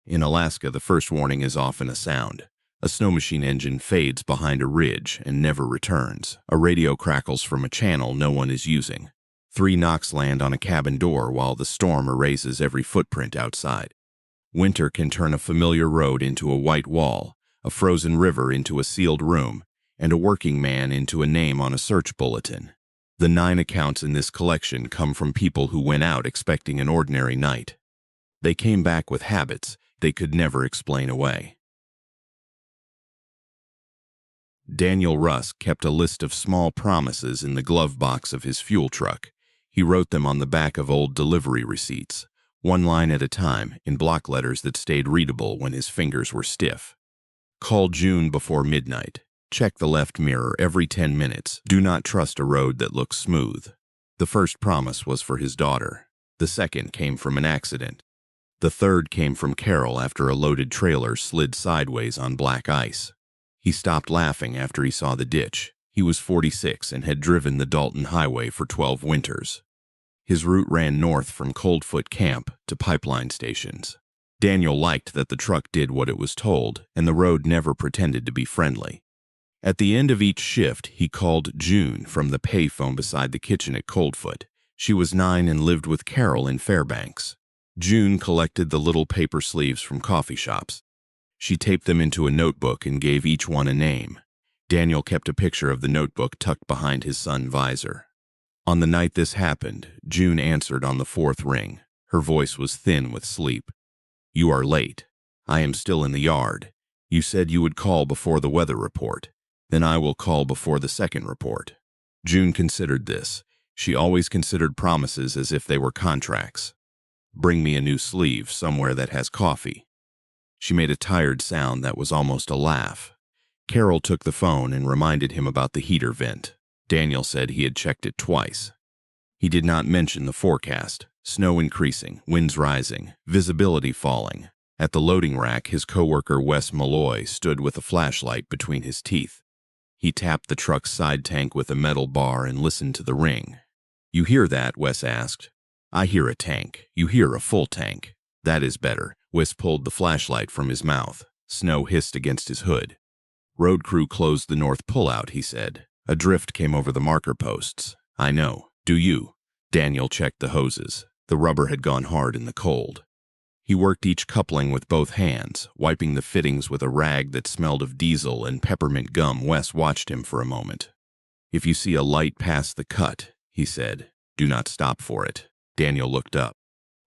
In Alaska, the first warning is often a sound. A snow machine engine fades behind a ridge and never returns. A radio crackles from a channel no one is using. 3 knocks land on a cabin door while the storm erases every footprint outside. Winter can turn a familiar road into a white wall, a frozen river into a sealed room, and a working man into a name on a search bulletin. The 9 accounts in this collection come from people who went out expecting an ordinary night. They came back with habits they could never explain away. Daniel Rusk kept a list of small promises in the glove box of his fuel truck. He wrote them on the back of old delivery receipts, 1 line at a time, in block letters that stayed readable when his fingers were stiff. Call June before midnight. Check the left mirror every 10 minutes. Do not trust a road that looks smooth. The first promise was for his daughter. The second came from an accident. The third came from Carol after a loaded trailer slid sideways on black ice. He stopped laughing after he saw the ditch. He was 46 and had driven the Dalton Highway for 12 winters. His route ran north from Coldfoot Camp to pipeline stations. Daniel liked that the truck did what it was told, and the road never pretended to be friendly. At the end of each shift, he called June from the payphone beside the kitchen at Coldfoot. She was 9 and lived with Carol in Fairbanks. June collected the little paper sleeves from coffee shops. She taped them into a notebook and gave each one a name. Daniel kept a picture of the notebook tucked behind his sun's visor. On the night this happened, June answered on the 4th ring. Her voice was thin with sleep. "You are late. I am still in the yard. You said you would call before the weather report. Then I will call before the second report." June considered this. She always considered promises as if they were contracts. "Bring me a new sleeve somewhere that has coffee." She made a tired sound that was almost a laugh. Carol took the phone and reminded him about the heater vent. Daniel said he had checked it twice. He did not mention the forecast. Snow increasing, winds rising, visibility falling. At the loading rack, his coworker Wes Malloy stood with a flashlight between his teeth. He tapped the truck's side tank with a metal bar and listened to the ring. "You hear that?" Wes asked. "I hear a tank. You hear a full tank." "That is better." Wes pulled the flashlight from his mouth. Snow hissed against his hood. "Road crew closed the north pullout," he said. "A drift came over the marker posts." "I know. Do you?" Daniel checked the hoses. The rubber had gone hard in the cold. He worked each coupling with both hands, wiping the fittings with a rag that smelled of diesel and peppermint gum. Wes watched him for a moment. "If you see a light past the cut," he said, "do not stop for it." Daniel looked up.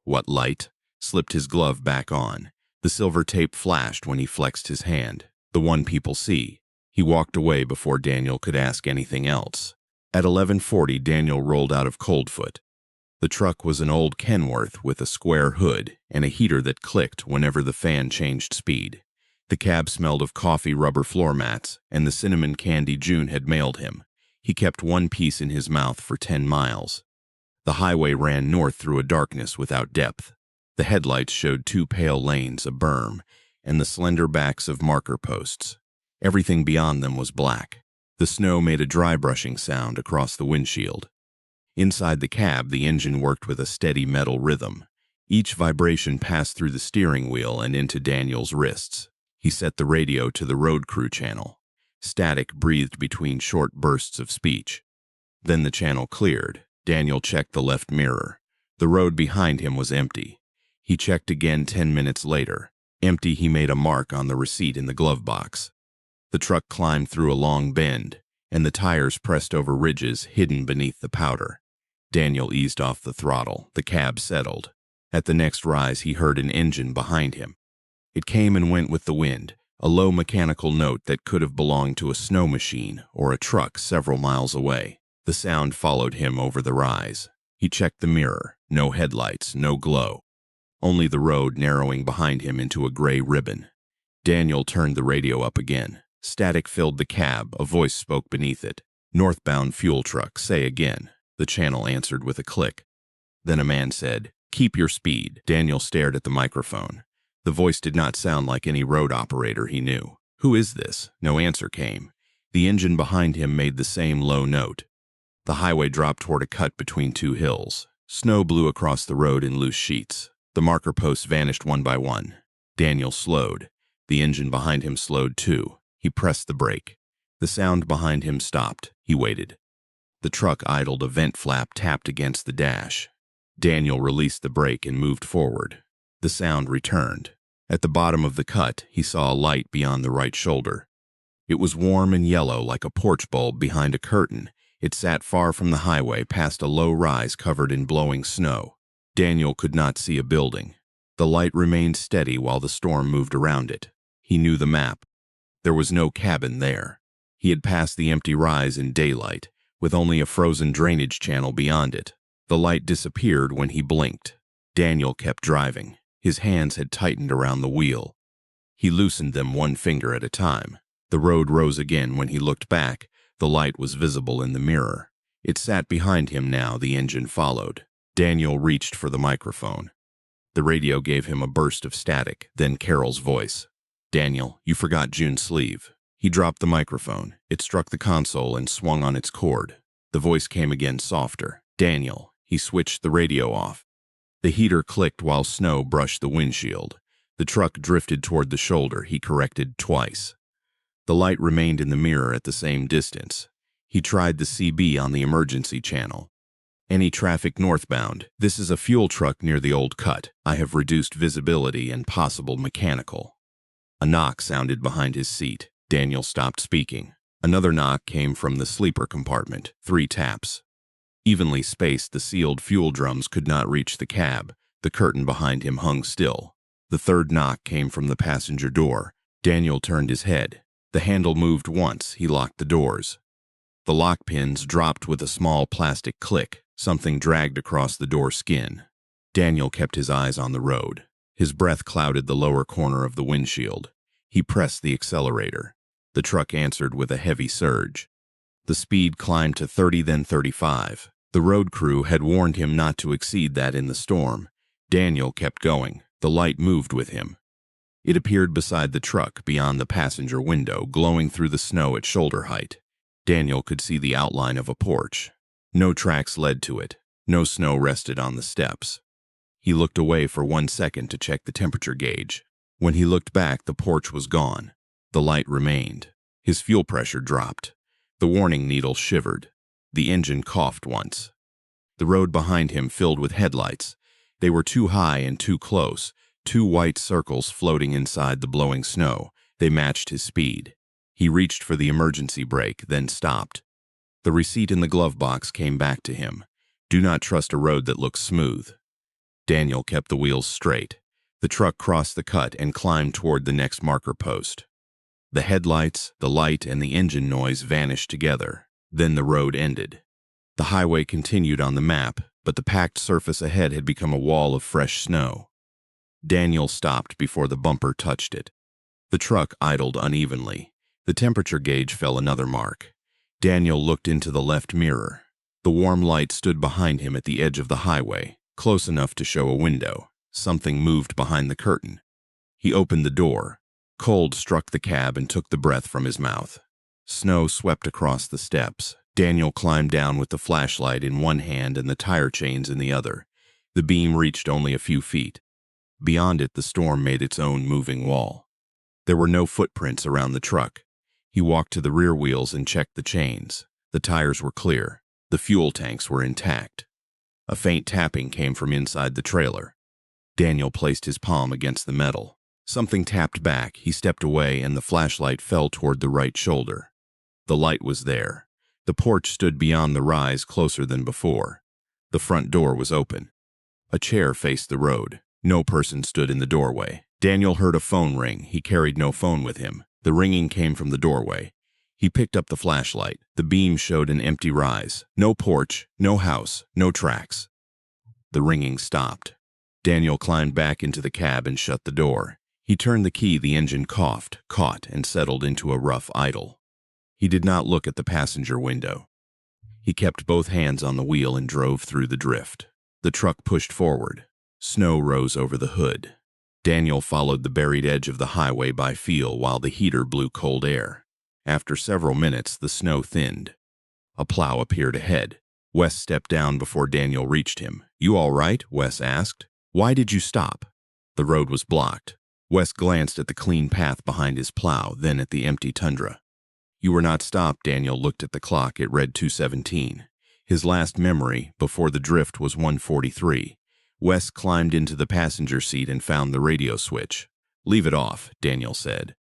"What light?" Slipped his glove back on. The silver tape flashed when he flexed his hand. "The one people see." He walked away before Daniel could ask anything else. At 11:40, Daniel rolled out of Coldfoot. The truck was an old Kenworth with a square hood and a heater that clicked whenever the fan changed speed. The cab smelled of coffee rubber floor mats and the cinnamon candy June had mailed him. He kept one piece in his mouth for 10 miles. The highway ran north through a darkness without depth. The headlights showed 2 pale lanes, a berm, and the slender backs of marker posts. Everything beyond them was black. The snow made a dry brushing sound across the windshield. Inside the cab, the engine worked with a steady metal rhythm. Each vibration passed through the steering wheel and into Daniel's wrists. He set the radio to the road crew channel. Static breathed between short bursts of speech. Then the channel cleared. Daniel checked the left mirror. The road behind him was empty. He checked again 10 minutes later. Empty. He made a mark on the receipt in the glove box. The truck climbed through a long bend, and the tires pressed over ridges hidden beneath the powder. Daniel eased off the throttle. The cab settled. At the next rise, he heard an engine behind him. It came and went with the wind, a low mechanical note that could have belonged to a snow machine or a truck several miles away. The sound followed him over the rise. He checked the mirror. No headlights, no glow. Only the road narrowing behind him into a gray ribbon. Daniel turned the radio up again. Static filled the cab. A voice spoke beneath it. "Northbound fuel truck, say again." The channel answered with a click. Then a man said, "Keep your speed." Daniel stared at the microphone. The voice did not sound like any road operator he knew. "Who is this?" No answer came. The engine behind him made the same low note. The highway dropped toward a cut between 2 hills. Snow blew across the road in loose sheets. The marker posts vanished one by one. Daniel slowed. The engine behind him slowed too. He pressed the brake. The sound behind him stopped. He waited. The truck idled. A vent flap tapped against the dash. Daniel released the brake and moved forward. The sound returned. At the bottom of the cut, he saw a light beyond the right shoulder. It was warm and yellow like a porch bulb behind a curtain. It sat far from the highway past a low rise covered in blowing snow. Daniel could not see a building. The light remained steady while the storm moved around it. He knew the map. There was no cabin there. He had passed the empty rise in daylight, with only a frozen drainage channel beyond it. The light disappeared when he blinked. Daniel kept driving. His hands had tightened around the wheel. He loosened them one finger at a time. The road rose again when he looked back. The light was visible in the mirror. It sat behind him now. The engine followed. Daniel reached for the microphone. The radio gave him a burst of static, then Carol's voice. "Daniel, you forgot June's sleeve." He dropped the microphone. It struck the console and swung on its cord. The voice came again, softer. "Daniel." He switched the radio off. The heater clicked while snow brushed the windshield. The truck drifted toward the shoulder. He corrected twice. The light remained in the mirror at the same distance. He tried the CB on the emergency channel. "Any traffic northbound. This is a fuel truck near the old cut. I have reduced visibility and possible mechanical." A knock sounded behind his seat. Daniel stopped speaking. Another knock came from the sleeper compartment. 3 taps. Evenly spaced, the sealed fuel drums could not reach the cab. The curtain behind him hung still. The third knock came from the passenger door. Daniel turned his head. The handle moved once. He locked the doors. The lock pins dropped with a small plastic click. Something dragged across the door skin. Daniel kept his eyes on the road. His breath clouded the lower corner of the windshield. He pressed the accelerator. The truck answered with a heavy surge. The speed climbed to 30, then 35. The road crew had warned him not to exceed that in the storm. Daniel kept going. The light moved with him. It appeared beside the truck, beyond the passenger window, glowing through the snow at shoulder height. Daniel could see the outline of a porch. No tracks led to it. No snow rested on the steps. He looked away for 1 second to check the temperature gauge. When he looked back, the porch was gone. The light remained. His fuel pressure dropped. The warning needle shivered. The engine coughed once. The road behind him filled with headlights. They were too high and too close, 2 white circles floating inside the blowing snow. They matched his speed. He reached for the emergency brake, then stopped. The receipt in the glove box came back to him. Do not trust a road that looks smooth. Daniel kept the wheels straight. The truck crossed the cut and climbed toward the next marker post. The headlights, the light, and the engine noise vanished together. Then the road ended. The highway continued on the map, but the packed surface ahead had become a wall of fresh snow. Daniel stopped before the bumper touched it. The truck idled unevenly. The temperature gauge fell another mark. Daniel looked into the left mirror. The warm light stood behind him at the edge of the highway, close enough to show a window. Something moved behind the curtain. He opened the door. Cold struck the cab and took the breath from his mouth. Snow swept across the steps. Daniel climbed down with the flashlight in one hand and the tire chains in the other. The beam reached only a few feet. Beyond it, the storm made its own moving wall. There were no footprints around the truck. He walked to the rear wheels and checked the chains. The tires were clear. The fuel tanks were intact. A faint tapping came from inside the trailer. Daniel placed his palm against the metal. Something tapped back. He stepped away, and the flashlight fell toward the right shoulder. The light was there. The porch stood beyond the rise, closer than before. The front door was open. A chair faced the road. No person stood in the doorway. Daniel heard a phone ring. He carried no phone with him. The ringing came from the doorway. He picked up the flashlight. The beam showed an empty rise. No porch, no house, no tracks. The ringing stopped. Daniel climbed back into the cab and shut the door. He turned the key. The engine coughed, caught, and settled into a rough idle. He did not look at the passenger window. He kept both hands on the wheel and drove through the drift. The truck pushed forward. Snow rose over the hood. Daniel followed the buried edge of the highway by feel while the heater blew cold air. After several minutes, the snow thinned. A plow appeared ahead. Wes stepped down before Daniel reached him. "You all right?" Wes asked. "Why did you stop?" The road was blocked. Wes glanced at the clean path behind his plow, then at the empty tundra. You were not stopped. Daniel looked at the clock. It read 2:17. His last memory, before the drift, was 1:43. Wes climbed into the passenger seat and found the radio switch. Leave it off, Daniel said.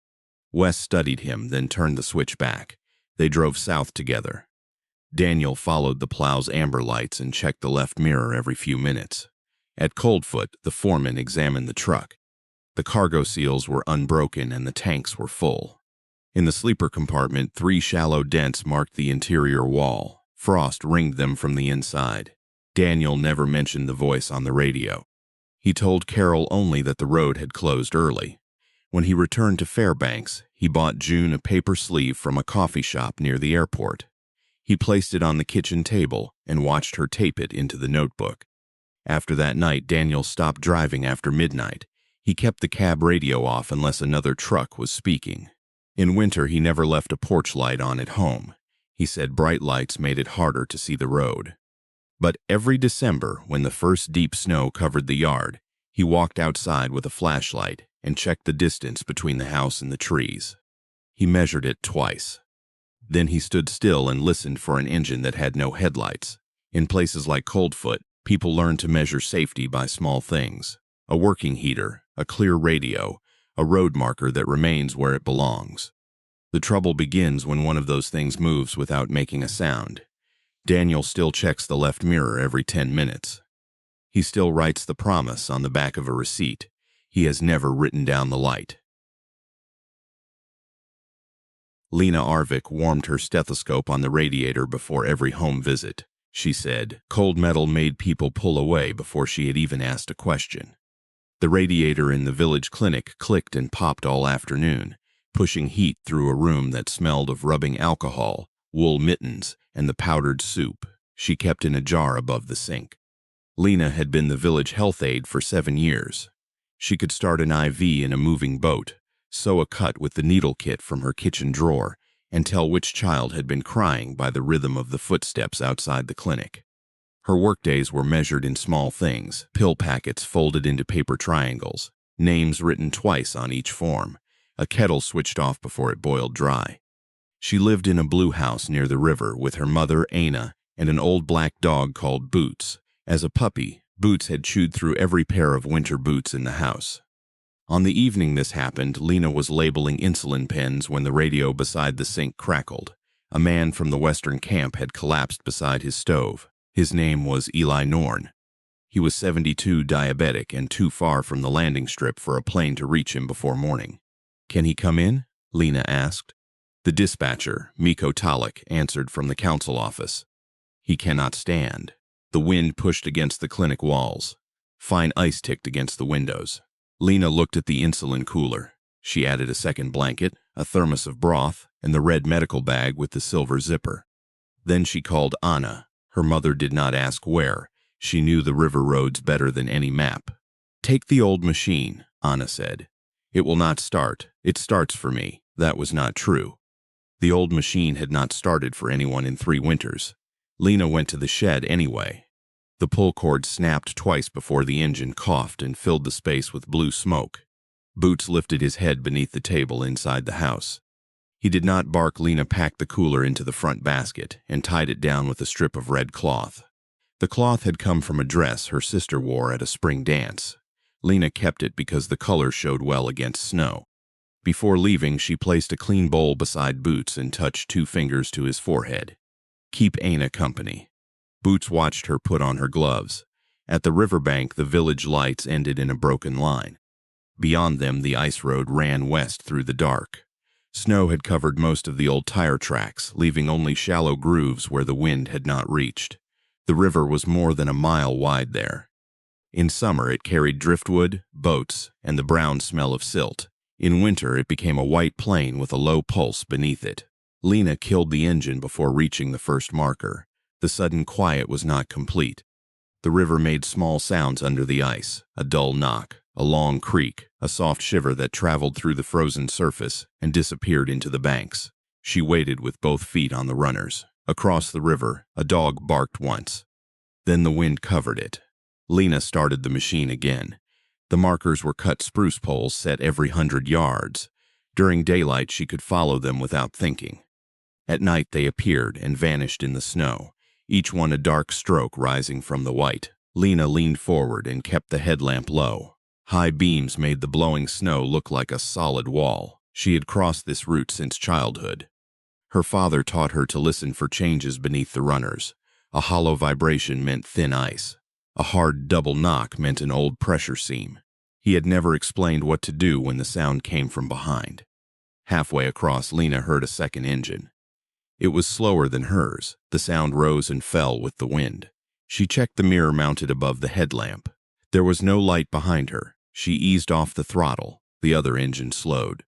Wes studied him, then turned the switch back. They drove south together. Daniel followed the plow's amber lights and checked the left mirror every few minutes. At Coldfoot, the foreman examined the truck. The cargo seals were unbroken and the tanks were full. In the sleeper compartment, 3 shallow dents marked the interior wall. Frost ringed them from the inside. Daniel never mentioned the voice on the radio. He told Carol only that the road had closed early. When he returned to Fairbanks, he bought June a paper sleeve from a coffee shop near the airport. He placed it on the kitchen table and watched her tape it into the notebook. After that night, Daniel stopped driving after midnight. He kept the cab radio off unless another truck was speaking. In winter, he never left a porch light on at home. He said bright lights made it harder to see the road. But every December, when the first deep snow covered the yard, he walked outside with a flashlight and checked the distance between the house and the trees. He measured it twice. Then he stood still and listened for an engine that had no headlights. In places like Coldfoot, people learn to measure safety by small things: a working heater, a clear radio, a road marker that remains where it belongs. The trouble begins when one of those things moves without making a sound. Daniel still checks the left mirror every 10 minutes. He still writes the promise on the back of a receipt. He has never written down the light. Lena Arvik warmed her stethoscope on the radiator before every home visit. She said cold metal made people pull away before she had even asked a question. The radiator in the village clinic clicked and popped all afternoon, pushing heat through a room that smelled of rubbing alcohol, wool mittens, and the powdered soup she kept in a jar above the sink. Lena had been the village health aide for 7 years. She could start an IV in a moving boat, sew a cut with the needle kit from her kitchen drawer, and tell which child had been crying by the rhythm of the footsteps outside the clinic. Her workdays were measured in small things: pill packets folded into paper triangles, names written twice on each form, a kettle switched off before it boiled dry. She lived in a blue house near the river with her mother, Anna, and an old black dog called Boots. As a puppy, Boots had chewed through every pair of winter boots in the house. On the evening this happened, Lena was labeling insulin pens when the radio beside the sink crackled. A man from the western camp had collapsed beside his stove. His name was Eli Norn. He was 72, diabetic, and too far from the landing strip for a plane to reach him before morning. "Can he come in?" Lena asked. The dispatcher, Miko Talik, answered from the council office. "He cannot stand." The wind pushed against the clinic walls. Fine ice ticked against the windows. Lena looked at the insulin cooler. She added a second blanket, a thermos of broth, and the red medical bag with the silver zipper. Then she called Anna. Her mother did not ask where. She knew the river roads better than any map. "Take the old machine," Anna said. "It will not start. It starts for me." That was not true. The old machine had not started for anyone in 3 winters. Lena went to the shed anyway. The pull cord snapped twice before the engine coughed and filled the space with blue smoke. Boots lifted his head beneath the table inside the house. He did not bark. Lena packed the cooler into the front basket and tied it down with a strip of red cloth. The cloth had come from a dress her sister wore at a spring dance. Lena kept it because the color showed well against snow. Before leaving, she placed a clean bowl beside Boots and touched 2 fingers to his forehead. "Keep Anna company." Boots watched her put on her gloves. At the riverbank, the village lights ended in a broken line. Beyond them, the ice road ran west through the dark. Snow had covered most of the old tire tracks, leaving only shallow grooves where the wind had not reached. The river was more than a mile wide there. In summer, it carried driftwood, boats, and the brown smell of silt. In winter, it became a white plain with a low pulse beneath it. Lena killed the engine before reaching the first marker. The sudden quiet was not complete. The river made small sounds under the ice: a dull knock, a long creak, a soft shiver that traveled through the frozen surface and disappeared into the banks. She waited with both feet on the runners. Across the river, a dog barked once. Then the wind covered it. Lena started the machine again. The markers were cut spruce poles set every 100 yards. During daylight, she could follow them without thinking. At night, they appeared and vanished in the snow, each one a dark stroke rising from the white. Lena leaned forward and kept the headlamp low. High beams made the blowing snow look like a solid wall. She had crossed this route since childhood. Her father taught her to listen for changes beneath the runners. A hollow vibration meant thin ice. A hard double knock meant an old pressure seam. He had never explained what to do when the sound came from behind. Halfway across, Lena heard a second engine. It was slower than hers. The sound rose and fell with the wind. She checked the mirror mounted above the headlamp. There was no light behind her. She eased off the throttle. The other engine slowed.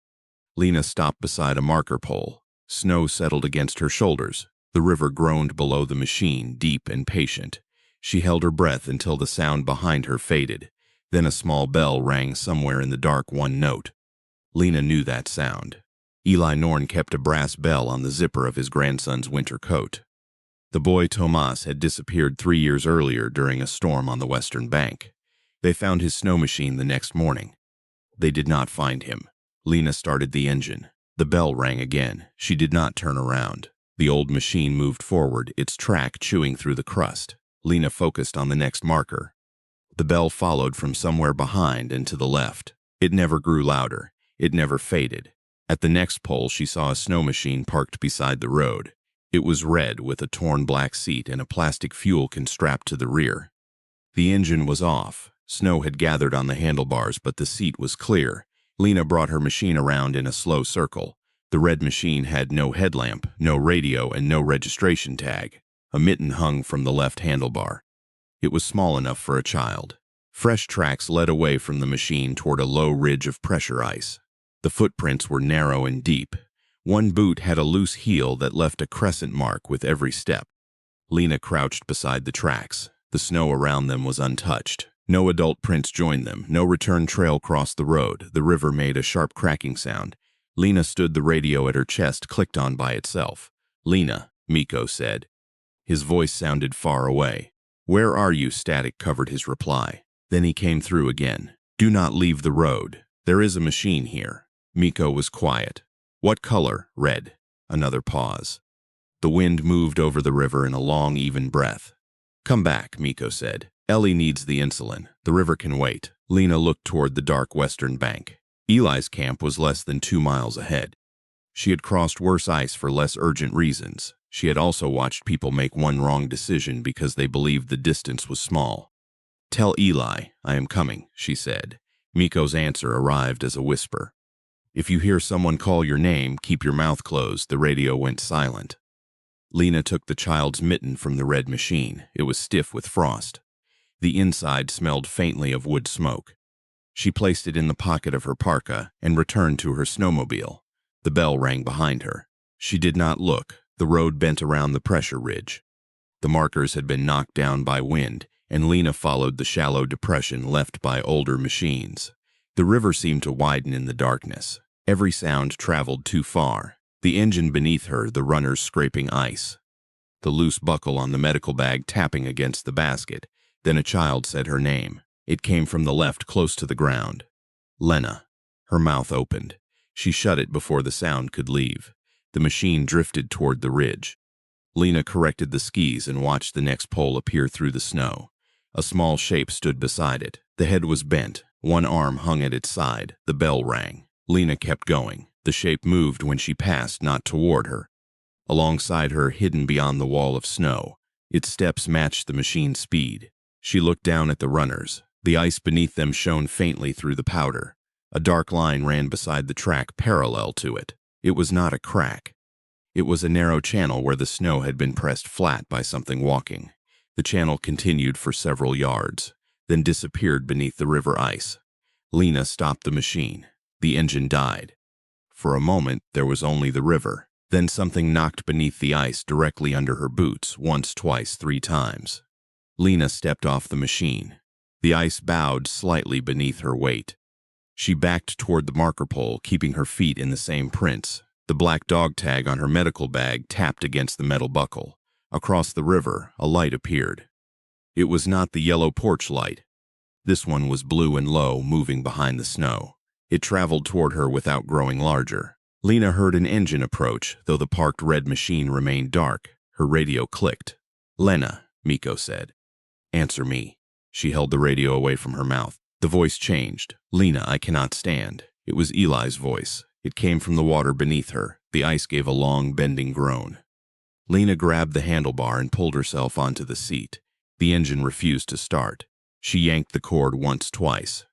Lena stopped beside a marker pole. Snow settled against her shoulders. The river groaned below the machine, deep and patient. She held her breath until the sound behind her faded. Then a small bell rang somewhere in the dark, one note. Lena knew that sound. Eli Norn kept a brass bell on the zipper of his grandson's winter coat. The boy Tomas had disappeared 3 years earlier during a storm on the western bank. They found his snow machine the next morning. They did not find him. Lena started the engine. The bell rang again. She did not turn around. The old machine moved forward, its track chewing through the crust. Lena focused on the next marker. The bell followed from somewhere behind and to the left. It never grew louder. It never faded. At the next pole, she saw a snow machine parked beside the road. It was red with a torn black seat and a plastic fuel can strapped to the rear. The engine was off. Snow had gathered on the handlebars, but the seat was clear. Lena brought her machine around in a slow circle. The red machine had no headlamp, no radio, and no registration tag. A mitten hung from the left handlebar. It was small enough for a child. Fresh tracks led away from the machine toward a low ridge of pressure ice. The footprints were narrow and deep. One boot had a loose heel that left a crescent mark with every step. Lena crouched beside the tracks. The snow around them was untouched. No adult prints joined them. No return trail crossed the road. The river made a sharp cracking sound. Lena stood, the radio at her chest clicked on by itself. "Lena," Miko said. His voice sounded far away. "Where are you?" Static covered his reply. Then he came through again. "Do not leave the road. There is a machine here." Miko was quiet. "What color?" "Red." Another pause. The wind moved over the river in a long, even breath. "Come back," Miko said. "Ellie needs the insulin. The river can wait." Lena looked toward the dark western bank. Eli's camp was less than 2 miles ahead. She had crossed worse ice for less urgent reasons. She had also watched people make one wrong decision because they believed the distance was small. "Tell Eli I am coming," she said. Miko's answer arrived as a whisper. "If you hear someone call your name, keep your mouth closed." The radio went silent. Lena took the child's mitten from the red machine. It was stiff with frost. The inside smelled faintly of wood smoke. She placed it in the pocket of her parka and returned to her snowmobile. The bell rang behind her. She did not look. The road bent around the pressure ridge. The markers had been knocked down by wind, and Lena followed the shallow depression left by older machines. The river seemed to widen in the darkness. Every sound traveled too far. The engine beneath her, the runners scraping ice. The loose buckle on the medical bag tapping against the basket. Then a child said her name. It came from the left, close to the ground. "Lena." Her mouth opened. She shut it before the sound could leave. The machine drifted toward the ridge. Lena corrected the skis and watched the next pole appear through the snow. A small shape stood beside it. The head was bent. One arm hung at its side. The bell rang. Lena kept going. The shape moved when she passed, not toward her. Alongside her, hidden beyond the wall of snow. Its steps matched the machine's speed. She looked down at the runners. The ice beneath them shone faintly through the powder. A dark line ran beside the track parallel to it. It was not a crack. It was a narrow channel where the snow had been pressed flat by something walking. The channel continued for several yards, then disappeared beneath the river ice. Lena stopped the machine. The engine died. For a moment, there was only the river. Then something knocked beneath the ice directly under her boots, once, twice, 3 times. Lena stepped off the machine. The ice bowed slightly beneath her weight. She backed toward the marker pole, keeping her feet in the same prints. The black dog tag on her medical bag tapped against the metal buckle. Across the river, a light appeared. It was not the yellow porch light. This one was blue and low, moving behind the snow. It traveled toward her without growing larger. Lena heard an engine approach, though the parked red machine remained dark. Her radio clicked. "Lena," Miko said. "Answer me." She held the radio away from her mouth. The voice changed. "Lena, I cannot stand." It was Eli's voice. It came from the water beneath her. The ice gave a long, bending groan. Lena grabbed the handlebar and pulled herself onto the seat. The engine refused to start. She yanked the cord once, twice.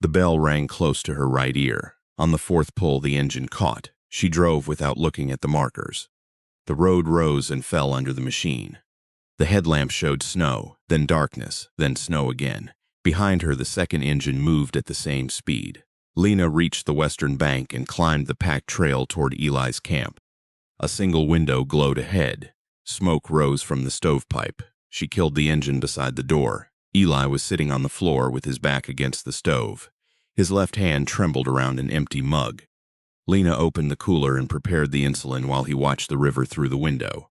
The bell rang close to her right ear. On the fourth pull, the engine caught. She drove without looking at the markers. The road rose and fell under the machine. The headlamp showed snow, then darkness, then snow again. Behind her, the second engine moved at the same speed. Lena reached the western bank and climbed the packed trail toward Eli's camp. A single window glowed ahead. Smoke rose from the stovepipe. She killed the engine beside the door. Eli was sitting on the floor with his back against the stove. His left hand trembled around an empty mug. Lena opened the cooler and prepared the insulin while he watched the river through the window.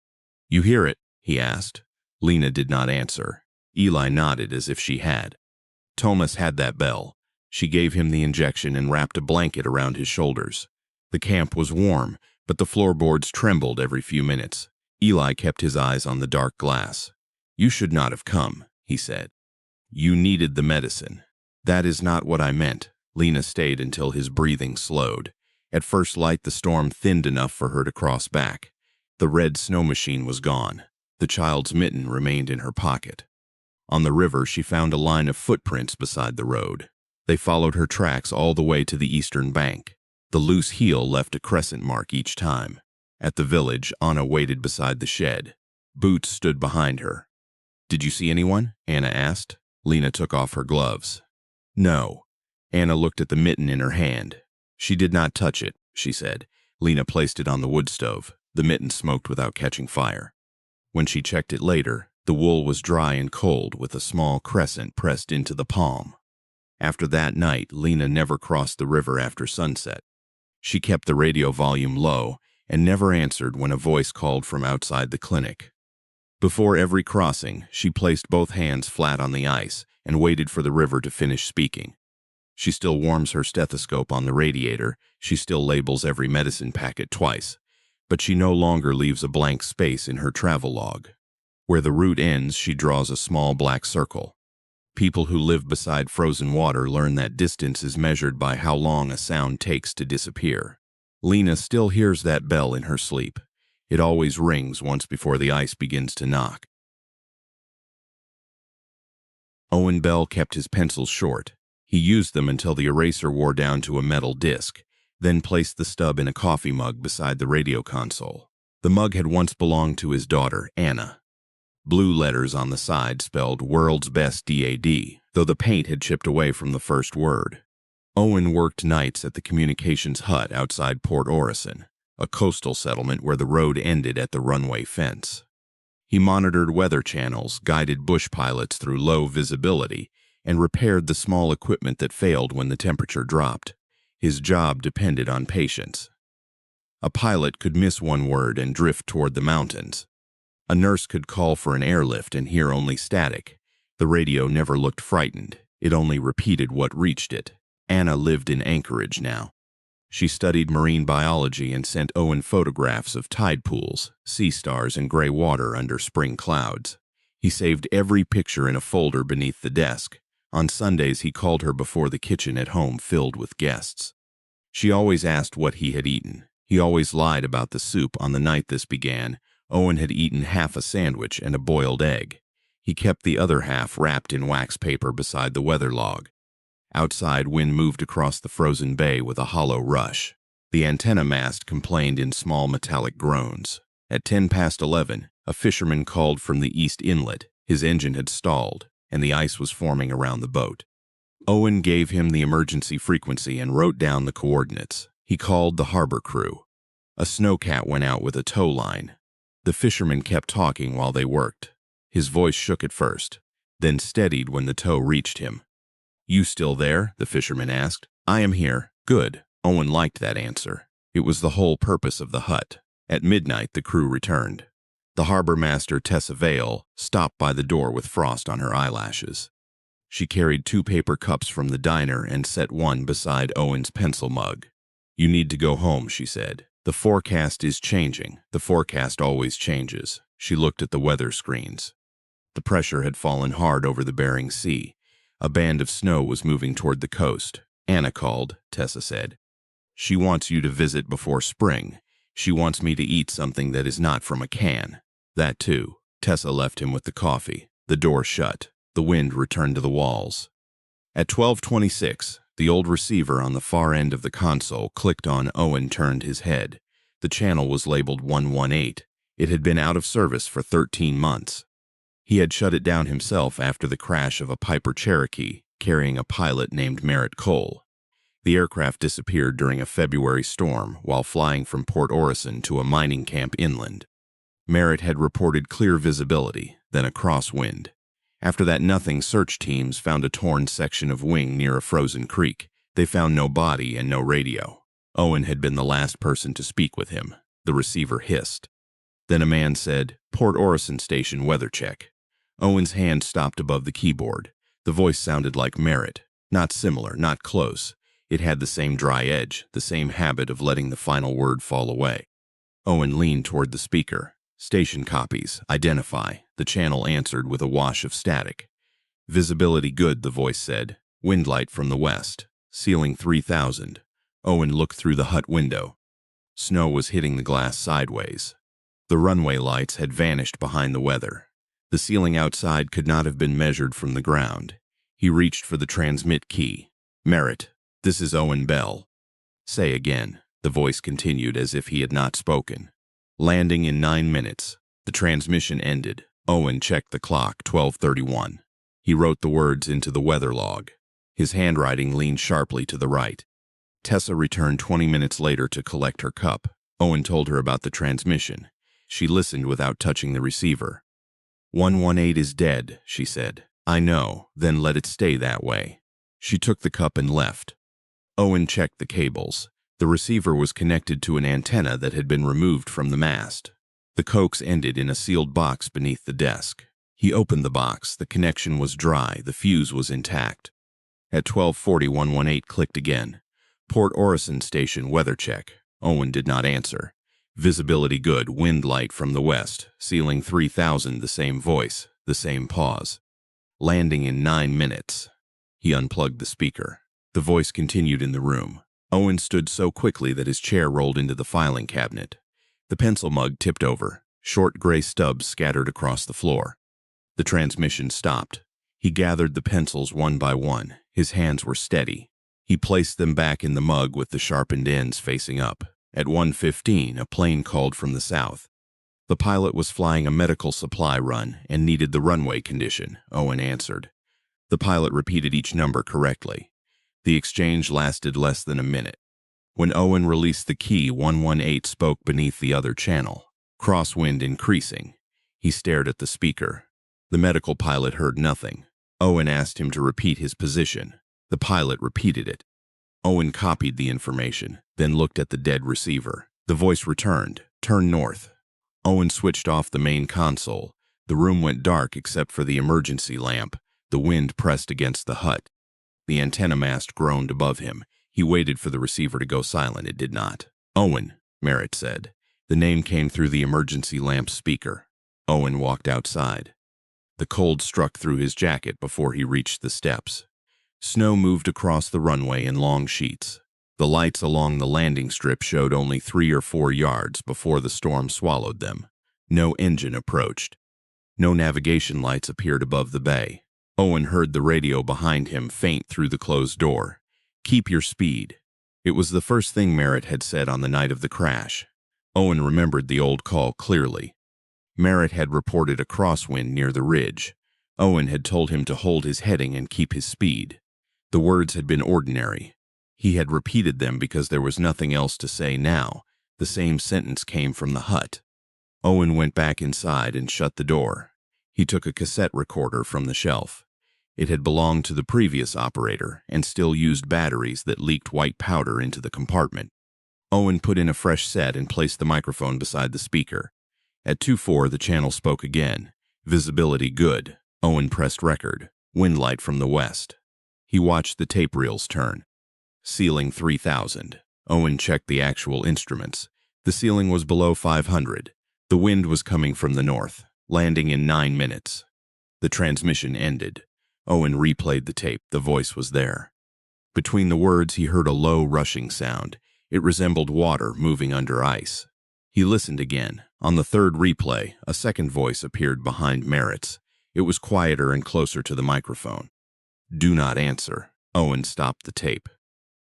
"You hear it?" he asked. Lena did not answer. Eli nodded as if she had. Thomas had that bell. She gave him the injection and wrapped a blanket around his shoulders. The camp was warm, but the floorboards trembled every few minutes. Eli kept his eyes on the dark glass. "You should not have come," he said. "You needed the medicine." "That is not what I meant." Lena stayed until his breathing slowed. At first light, the storm thinned enough for her to cross back. The red snow machine was gone. The child's mitten remained in her pocket. On the river, she found a line of footprints beside the road. They followed her tracks all the way to the eastern bank. The loose heel left a crescent mark each time. At the village, Anna waited beside the shed. Boots stood behind her. "Did you see anyone?" Anna asked. Lena took off her gloves. "No." Anna looked at the mitten in her hand. "She did not touch it," she said. Lena placed it on the wood stove. The mitten smoked without catching fire. When she checked it later, the wool was dry and cold with a small crescent pressed into the palm. After that night, Lena never crossed the river after sunset. She kept the radio volume low and never answered when a voice called from outside the clinic. Before every crossing, she placed both hands flat on the ice and waited for the river to finish speaking. She still warms her stethoscope on the radiator. She still labels every medicine packet twice. But she no longer leaves a blank space in her travel log. Where the route ends, she draws a small black circle. People who live beside frozen water learn that distance is measured by how long a sound takes to disappear. Lena still hears that bell in her sleep. It always rings once before the ice begins to knock. Owen Bell kept his pencils short. He used them until the eraser wore down to a metal disc, then placed the stub in a coffee mug beside the radio console. The mug had once belonged to his daughter, Anna. Blue letters on the side spelled "World's Best DAD," though the paint had chipped away from the first word. Owen worked nights at the communications hut outside Port Orison, a coastal settlement where the road ended at the runway fence. He monitored weather channels, guided bush pilots through low visibility, and repaired the small equipment that failed when the temperature dropped. His job depended on patience. A pilot could miss one word and drift toward the mountains. A nurse could call for an airlift and hear only static. The radio never looked frightened. It only repeated what reached it. Anna lived in Anchorage now. She studied marine biology and sent Owen photographs of tide pools, sea stars, and gray water under spring clouds. He saved every picture in a folder beneath the desk. On Sundays, he called her before the kitchen at home filled with guests. She always asked what he had eaten. He always lied about the soup. On the night this began, Owen had eaten half a sandwich and a boiled egg. He kept the other half wrapped in wax paper beside the weather log. Outside, wind moved across the frozen bay with a hollow rush. The antenna mast complained in small metallic groans. At 11:10, a fisherman called from the east inlet. His engine had stalled, and the ice was forming around the boat. Owen gave him the emergency frequency and wrote down the coordinates. He called the harbor crew. A snowcat went out with a tow line. The fisherman kept talking while they worked. His voice shook at first, then steadied when the tow reached him. "You still there?" the fisherman asked. "I am here." "Good." Owen liked that answer. It was the whole purpose of the hut. At midnight, the crew returned. The harbor master, Tessa Vale, stopped by the door with frost on her eyelashes. She carried 2 paper cups from the diner and set one beside Owen's pencil mug. "You need to go home," she said. "The forecast is changing. The forecast always changes." She looked at the weather screens. The pressure had fallen hard over the Bering Sea. A band of snow was moving toward the coast. "Anna called," Tessa said. "She wants you to visit before spring. She wants me to eat something that is not from a can." "That too." Tessa left him with the coffee. The door shut. The wind returned to the walls. At 12:26, the old receiver on the far end of the console clicked on. Owen turned his head. The channel was labeled 118. It had been out of service for 13 months. He had shut it down himself after the crash of a Piper Cherokee carrying a pilot named Merritt Cole. The aircraft disappeared during a February storm while flying from Port Orison to a mining camp inland. Merritt had reported clear visibility, then a crosswind. After that, nothing search teams found a torn section of wing near a frozen creek. They found no body and no radio. Owen had been the last person to speak with him. The receiver hissed. Then a man said, "Port Orison Station weather check." Owen's hand stopped above the keyboard. The voice sounded like Merritt. Not similar, not close. It had the same dry edge, the same habit of letting the final word fall away. Owen leaned toward the speaker. "Station copies. Identify." The channel answered with a wash of static. "Visibility good," the voice said. "Wind light from the west. Ceiling 3,000. Owen looked through the hut window. Snow was hitting the glass sideways. The runway lights had vanished behind the weather. The ceiling outside could not have been measured from the ground. He reached for the transmit key. "Merritt, this is Owen Bell." "Say again," the voice continued as if he had not spoken. "Landing in 9 minutes." The transmission ended. Owen checked the clock, 12:31. He wrote the words into the weather log. His handwriting leaned sharply to the right. Tessa returned 20 minutes later to collect her cup. Owen told her about the transmission. She listened without touching the receiver. 118 is dead, she said. "I know, then let it stay that way." She took the cup and left. Owen checked the cables. The receiver was connected to an antenna that had been removed from the mast. The coax ended in a sealed box beneath the desk. He opened the box. The connection was dry. The fuse was intact. At 12:40, 118 clicked again. "Port Orison Station weather check." Owen did not answer. "Visibility good, wind light from the west, ceiling 3,000, the same voice, the same pause. "Landing in 9 minutes. He unplugged the speaker. The voice continued in the room. Owen stood so quickly that his chair rolled into the filing cabinet. The pencil mug tipped over. Short gray stubs scattered across the floor. The transmission stopped. He gathered the pencils one by one. His hands were steady. He placed them back in the mug with the sharpened ends facing up. At 1:15, a plane called from the south. The pilot was flying a medical supply run and needed the runway condition, Owen answered. The pilot repeated each number correctly. The exchange lasted less than a minute. When Owen released the key, 118 spoke beneath the other channel. Crosswind increasing. He stared at the speaker. The medical pilot heard nothing. Owen asked him to repeat his position. The pilot repeated it. Owen copied the information, then looked at the dead receiver. The voice returned. "Turn north." Owen switched off the main console. The room went dark except for the emergency lamp. The wind pressed against the hut. The antenna mast groaned above him. He waited for the receiver to go silent. It did not. "Owen," Merritt said. The name came through the emergency lamp speaker. Owen walked outside. The cold struck through his jacket before he reached the steps. Snow moved across the runway in long sheets. The lights along the landing strip showed only 3 or 4 yards before the storm swallowed them. No engine approached. No navigation lights appeared above the bay. Owen heard the radio behind him faint through the closed door. "Keep your speed." It was the first thing Merritt had said on the night of the crash. Owen remembered the old call clearly. Merritt had reported a crosswind near the ridge. Owen had told him to hold his heading and keep his speed. The words had been ordinary. He had repeated them because there was nothing else to say now. The same sentence came from the hut. Owen went back inside and shut the door. He took a cassette recorder from the shelf. It had belonged to the previous operator and still used batteries that leaked white powder into the compartment. Owen put in a fresh set and placed the microphone beside the speaker. At 2:04, the channel spoke again. "Visibility good." Owen pressed record. Wind light from the west. He watched the tape reels turn. Ceiling 3,000. Owen checked the actual instruments. The ceiling was below 500. The wind was coming from the north, landing in 9 minutes. The transmission ended. Owen replayed the tape. The voice was there. Between the words, he heard a low, rushing sound. It resembled water moving under ice. He listened again. On the third replay, a second voice appeared behind Merritt's. It was quieter and closer to the microphone. "Do not answer." Owen stopped the tape.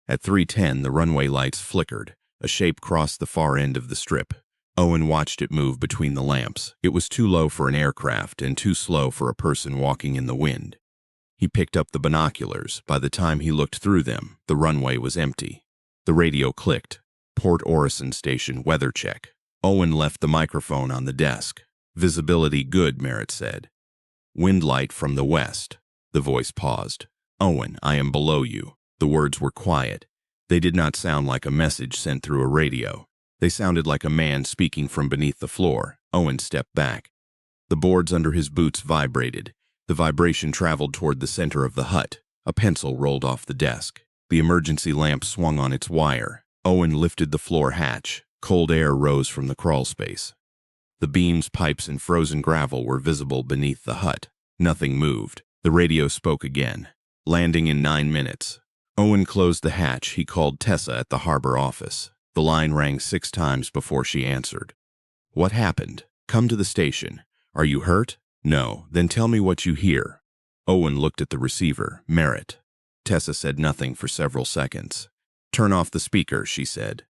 At 3:10, the runway lights flickered. A shape crossed the far end of the strip. Owen watched it move between the lamps. It was too low for an aircraft and too slow for a person walking in the wind. He picked up the binoculars. By the time he looked through them, the runway was empty. The radio clicked. Port Orison Station weather check. Owen left the microphone on the desk. "Visibility good," Merritt said. "Wind light from the west." The voice paused. "Owen, I am below you." The words were quiet. They did not sound like a message sent through a radio. They sounded like a man speaking from beneath the floor. Owen stepped back. The boards under his boots vibrated. The vibration traveled toward the center of the hut. A pencil rolled off the desk. The emergency lamp swung on its wire. Owen lifted the floor hatch. Cold air rose from the crawl space. The beams, pipes, and frozen gravel were visible beneath the hut. Nothing moved. The radio spoke again. "Landing in 9 minutes." Owen closed the hatch. He called Tessa at the harbor office. The line rang 6 times before she answered. "What happened? Come to the station. Are you hurt? No. Then tell me what you hear." Owen looked at the receiver. "Merritt." Tessa said nothing for several seconds. "Turn off the speaker," she said.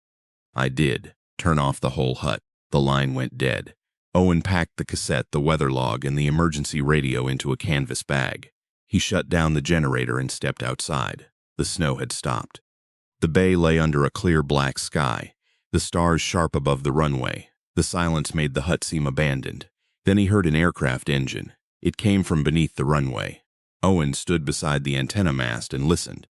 I did. "Turn off the whole hut." The line went dead. Owen packed the cassette, the weather log, and the emergency radio into a canvas bag. He shut down the generator and stepped outside. The snow had stopped. The bay lay under a clear black sky, the stars sharp above the runway. The silence made the hut seem abandoned. Then he heard an aircraft engine. It came from beneath the runway. Owen stood beside the antenna mast and listened.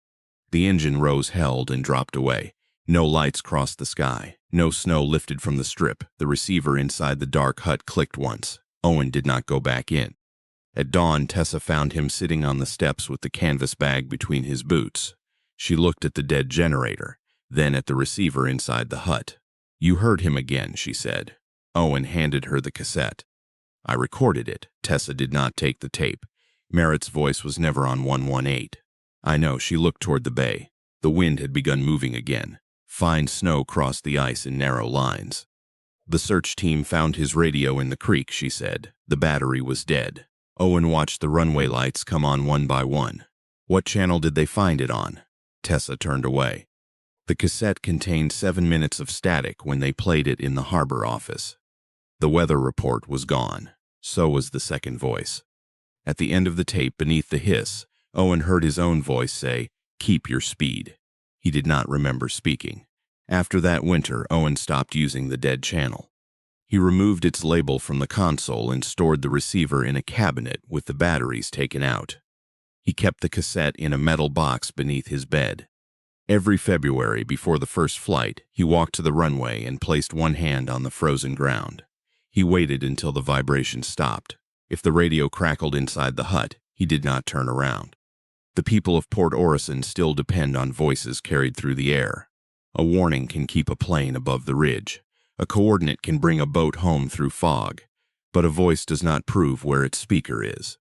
The engine rose, held, and dropped away. No lights crossed the sky. No snow lifted from the strip. The receiver inside the dark hut clicked once. Owen did not go back in. At dawn, Tessa found him sitting on the steps with the canvas bag between his boots. She looked at the dead generator, then at the receiver inside the hut. "You heard him again," she said. Owen handed her the cassette. "I recorded it." Tessa did not take the tape. Merritt's voice was never on 118. "I know." She looked toward the bay. The wind had begun moving again. Fine snow crossed the ice in narrow lines. "The search team found his radio in the creek," she said. "The battery was dead." Owen watched the runway lights come on one by one. "What channel did they find it on?" Tessa turned away. The cassette contained 7 minutes of static when they played it in the harbor office. The weather report was gone. So was the second voice. At the end of the tape, beneath the hiss, Owen heard his own voice say, "Keep your speed." He did not remember speaking. After that winter, Owen stopped using the dead channel. He removed its label from the console and stored the receiver in a cabinet with the batteries taken out. He kept the cassette in a metal box beneath his bed. Every February, before the first flight, he walked to the runway and placed one hand on the frozen ground. He waited until the vibration stopped. If the radio crackled inside the hut, he did not turn around. The people of Port Orison still depend on voices carried through the air. A warning can keep a plane above the ridge. A coordinate can bring a boat home through fog, but a voice does not prove where its speaker is.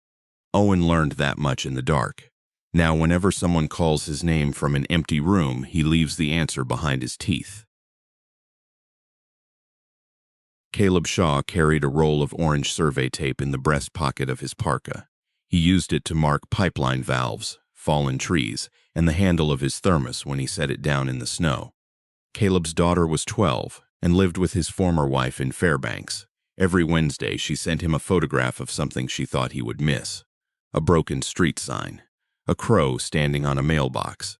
Owen learned that much in the dark. Now, whenever someone calls his name from an empty room, he leaves the answer behind his teeth. Caleb Shaw carried a roll of orange survey tape in the breast pocket of his parka. He used it to mark pipeline valves, fallen trees, and the handle of his thermos when he set it down in the snow. Caleb's daughter was 12 and lived with his former wife in Fairbanks. Every Wednesday, she sent him a photograph of something she thought he would miss. A broken street sign, a crow standing on a mailbox,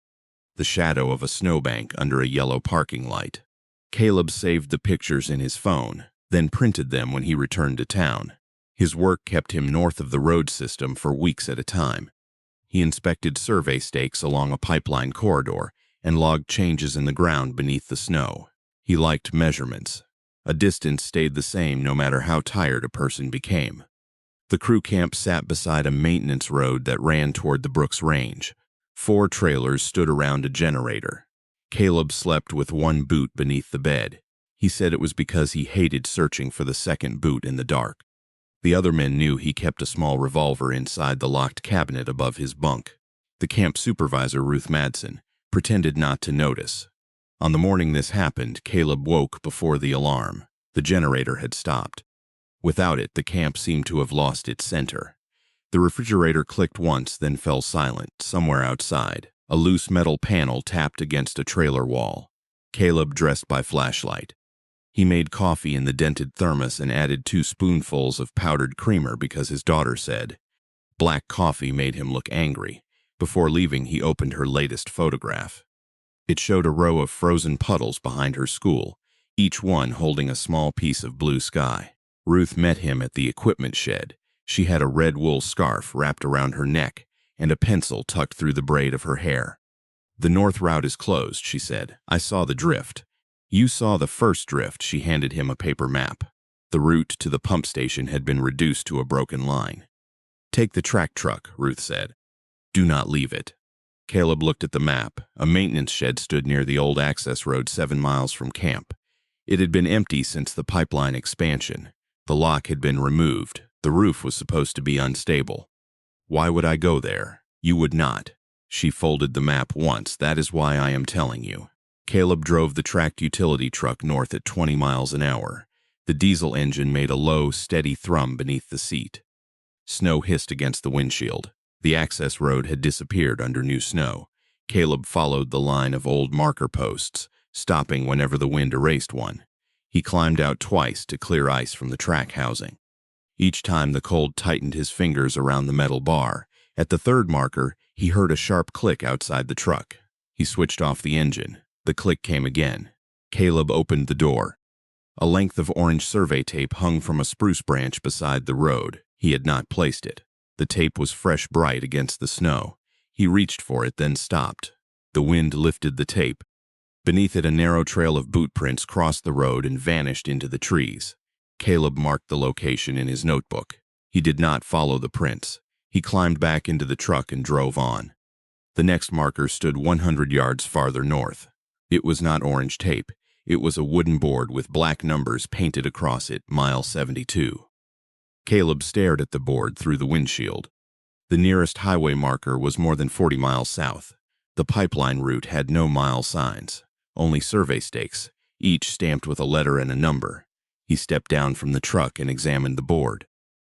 the shadow of a snowbank under a yellow parking light. Caleb saved the pictures in his phone, then printed them when he returned to town. His work kept him north of the road system for weeks at a time. He inspected survey stakes along a pipeline corridor and logged changes in the ground beneath the snow. He liked measurements. A distance stayed the same no matter how tired a person became. The crew camp sat beside a maintenance road that ran toward the Brooks Range. 4 trailers stood around a generator. Caleb slept with one boot beneath the bed. He said it was because he hated searching for the second boot in the dark. The other men knew he kept a small revolver inside the locked cabinet above his bunk. The camp supervisor, Ruth Madsen, pretended not to notice. On the morning this happened, Caleb woke before the alarm. The generator had stopped. Without it, the camp seemed to have lost its center. The refrigerator clicked once, then fell silent. Somewhere outside, a loose metal panel tapped against a trailer wall. Caleb dressed by flashlight. He made coffee in the dented thermos and added 2 spoonfuls of powdered creamer because his daughter said. Black coffee made him look angry. Before leaving, he opened her latest photograph. It showed a row of frozen puddles behind her school, each one holding a small piece of blue sky. Ruth met him at the equipment shed. She had a red wool scarf wrapped around her neck and a pencil tucked through the braid of her hair. The north route is closed, she said. I saw the drift. You saw the first drift. She handed him a paper map. The route to the pump station had been reduced to a broken line. Take the track truck, Ruth said. Do not leave it. Caleb looked at the map. A maintenance shed stood near the old access road 7 miles from camp. It had been empty since the pipeline expansion. The lock had been removed. The roof was supposed to be unstable. Why would I go there? You would not. She folded the map once. That is why I am telling you. Caleb drove the tracked utility truck north at 20 miles an hour. The diesel engine made a low, steady thrum beneath the seat. Snow hissed against the windshield. The access road had disappeared under new snow. Caleb followed the line of old marker posts, stopping whenever the wind erased one. He climbed out twice to clear ice from the track housing. Each time the cold tightened his fingers around the metal bar. At the third marker, he heard a sharp click outside the truck. He switched off the engine. The click came again. Caleb opened the door. A length of orange survey tape hung from a spruce branch beside the road. He had not placed it. The tape was fresh bright against the snow. He reached for it, then stopped. The wind lifted the tape. Beneath it, a narrow trail of boot prints crossed the road and vanished into the trees. Caleb marked the location in his notebook. He did not follow the prints. He climbed back into the truck and drove on. The next marker stood 100 yards farther north. It was not orange tape. It was a wooden board with black numbers painted across it, mile 72. Caleb stared at the board through the windshield. The nearest highway marker was more than 40 miles south. The pipeline route had no mile signs, only survey stakes, each stamped with a letter and a number. He stepped down from the truck and examined the board.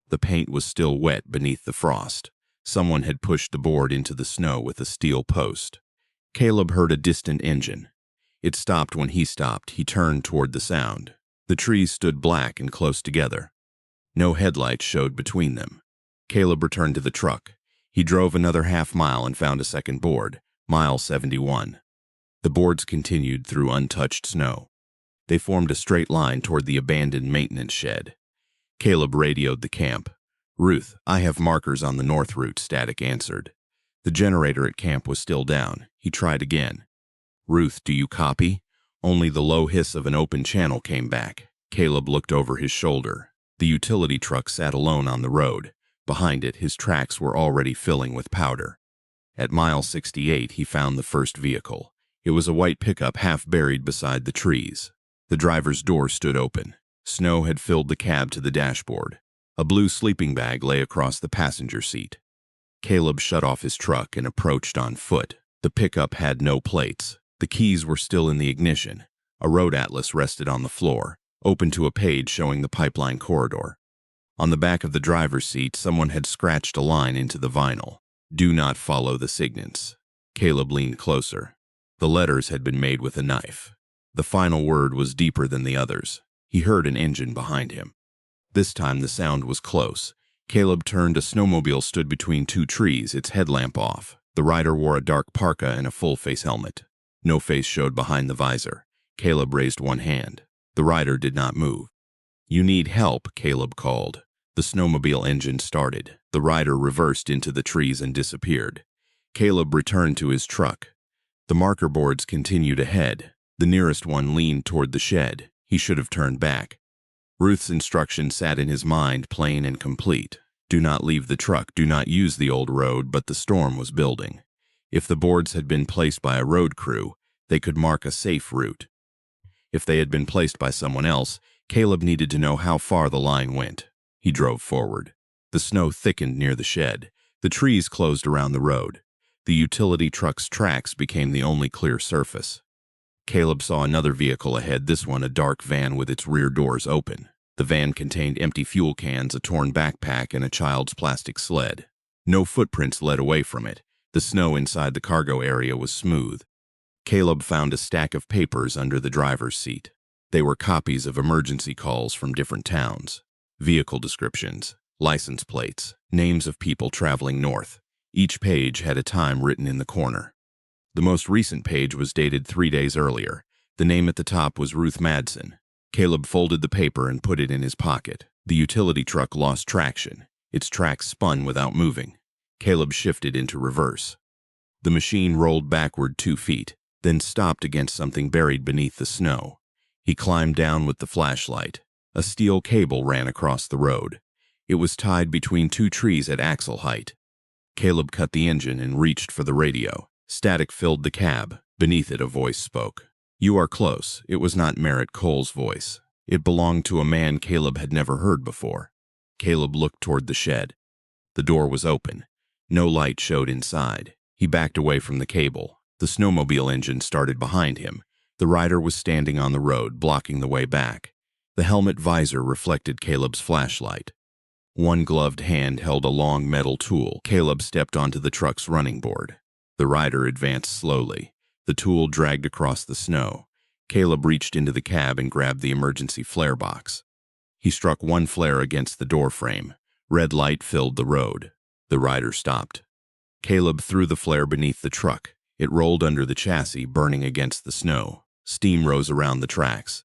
The paint was still wet beneath the frost. Someone had pushed the board into the snow with a steel post. Caleb heard a distant engine. It stopped when he stopped. He turned toward the sound. The trees stood black and close together. No headlights showed between them. Caleb returned to the truck. He drove another half-mile and found a second board, mile 71. The boards continued through untouched snow. They formed a straight line toward the abandoned maintenance shed. Caleb radioed the camp. Ruth, I have markers on the north route, Static answered. The generator at camp was still down. He tried again. Ruth, do you copy? Only the low hiss of an open channel came back. Caleb looked over his shoulder. The utility truck sat alone on the road. Behind it, his tracks were already filling with powder. At mile 68, he found the first vehicle. It was a white pickup half buried beside the trees. The driver's door stood open. Snow had filled the cab to the dashboard. A blue sleeping bag lay across the passenger seat. Caleb shut off his truck and approached on foot. The pickup had no plates. The keys were still in the ignition. A road atlas rested on the floor, open to a page showing the pipeline corridor. On the back of the driver's seat, someone had scratched a line into the vinyl. Do not follow the signals. Caleb leaned closer. The letters had been made with a knife. The final word was deeper than the others. He heard an engine behind him. This time the sound was close. Caleb turned. A snowmobile stood between 2 trees, its headlamp off. The rider wore a dark parka and a full-face helmet. No face showed behind the visor. Caleb raised one hand. The rider did not move. You need help, Caleb called. The snowmobile engine started. The rider reversed into the trees and disappeared. Caleb returned to his truck. The marker boards continued ahead. The nearest one leaned toward the shed. He should have turned back. Ruth's instruction sat in his mind, plain and complete. Do not leave the truck. Do not use the old road, but the storm was building. If the boards had been placed by a road crew, they could mark a safe route. If they had been placed by someone else, Caleb needed to know how far the line went. He drove forward. The snow thickened near the shed. The trees closed around the road. The utility truck's tracks became the only clear surface. Caleb saw another vehicle ahead, this one a dark van with its rear doors open. The van contained empty fuel cans, a torn backpack, and a child's plastic sled. No footprints led away from it. The snow inside the cargo area was smooth. Caleb found a stack of papers under the driver's seat. They were copies of emergency calls from different towns, vehicle descriptions, license plates, names of people traveling north. Each page had a time written in the corner. The most recent page was dated 3 days earlier. The name at the top was Ruth Madsen. Caleb folded the paper and put it in his pocket. The utility truck lost traction. Its tracks spun without moving. Caleb shifted into reverse. The machine rolled backward 2 feet, then stopped against something buried beneath the snow. He climbed down with the flashlight. A steel cable ran across the road. It was tied between 2 trees at axle height. Caleb cut the engine and reached for the radio. Static filled the cab. Beneath it, a voice spoke. "You are close." It was not Merritt Cole's voice. It belonged to a man Caleb had never heard before. Caleb looked toward the shed. The door was open. No light showed inside. He backed away from the cable. The snowmobile engine started behind him. The rider was standing on the road, blocking the way back. The helmet visor reflected Caleb's flashlight. One gloved hand held a long metal tool. Caleb stepped onto the truck's running board. The rider advanced slowly. The tool dragged across the snow. Caleb reached into the cab and grabbed the emergency flare box. He struck one flare against the door frame. Red light filled the road. The rider stopped. Caleb threw the flare beneath the truck. It rolled under the chassis, burning against the snow. Steam rose around the tracks.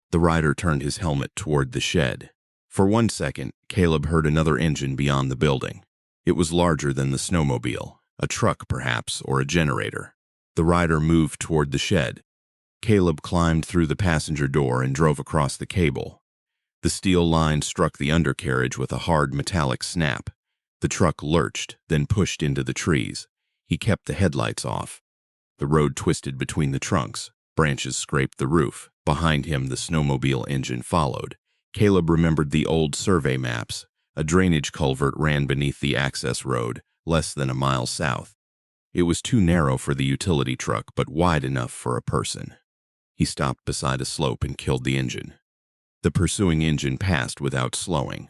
The rider turned his helmet toward the shed. For 1 second, Caleb heard another engine beyond the building. It was larger than the snowmobile, a truck perhaps, or a generator. The rider moved toward the shed. Caleb climbed through the passenger door and drove across the cable. The steel line struck the undercarriage with a hard metallic snap. The truck lurched, then pushed into the trees. He kept the headlights off. The road twisted between the trunks. Branches scraped the roof. Behind him, the snowmobile engine followed. Caleb remembered the old survey maps. A drainage culvert ran beneath the access road, less than a mile south. It was too narrow for the utility truck, but wide enough for a person. He stopped beside a slope and killed the engine. The pursuing engine passed without slowing.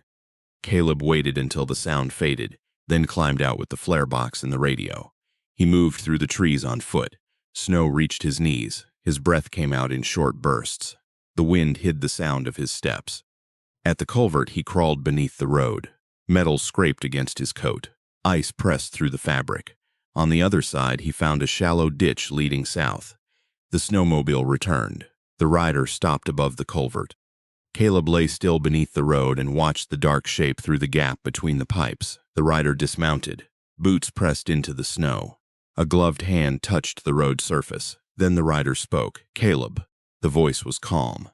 Caleb waited until the sound faded, then climbed out with the flare box and the radio. He moved through the trees on foot. Snow reached his knees. His breath came out in short bursts. The wind hid the sound of his steps. At the culvert, he crawled beneath the road. Metal scraped against his coat. Ice pressed through the fabric. On the other side, he found a shallow ditch leading south. The snowmobile returned. The rider stopped above the culvert. Caleb lay still beneath the road and watched the dark shape through the gap between the pipes. The rider dismounted. Boots pressed into the snow. A gloved hand touched the road surface. Then the rider spoke. "Caleb." The voice was calm,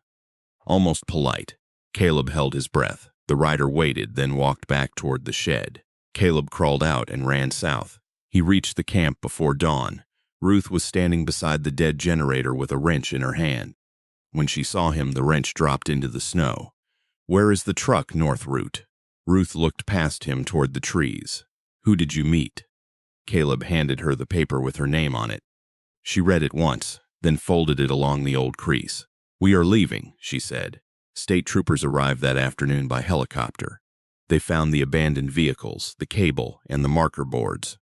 almost polite. Caleb held his breath. The rider waited, then walked back toward the shed. Caleb crawled out and ran south. He reached the camp before dawn. Ruth was standing beside the dead generator with a wrench in her hand. When she saw him, the wrench dropped into the snow. "Where is the truck, North Route?" Ruth looked past him toward the trees. "Who did you meet?" Caleb handed her the paper with her name on it. She read it once, then folded it along the old crease. "We are leaving," she said. State troopers arrived that afternoon by helicopter. They found the abandoned vehicles, the cable, and the marker boards.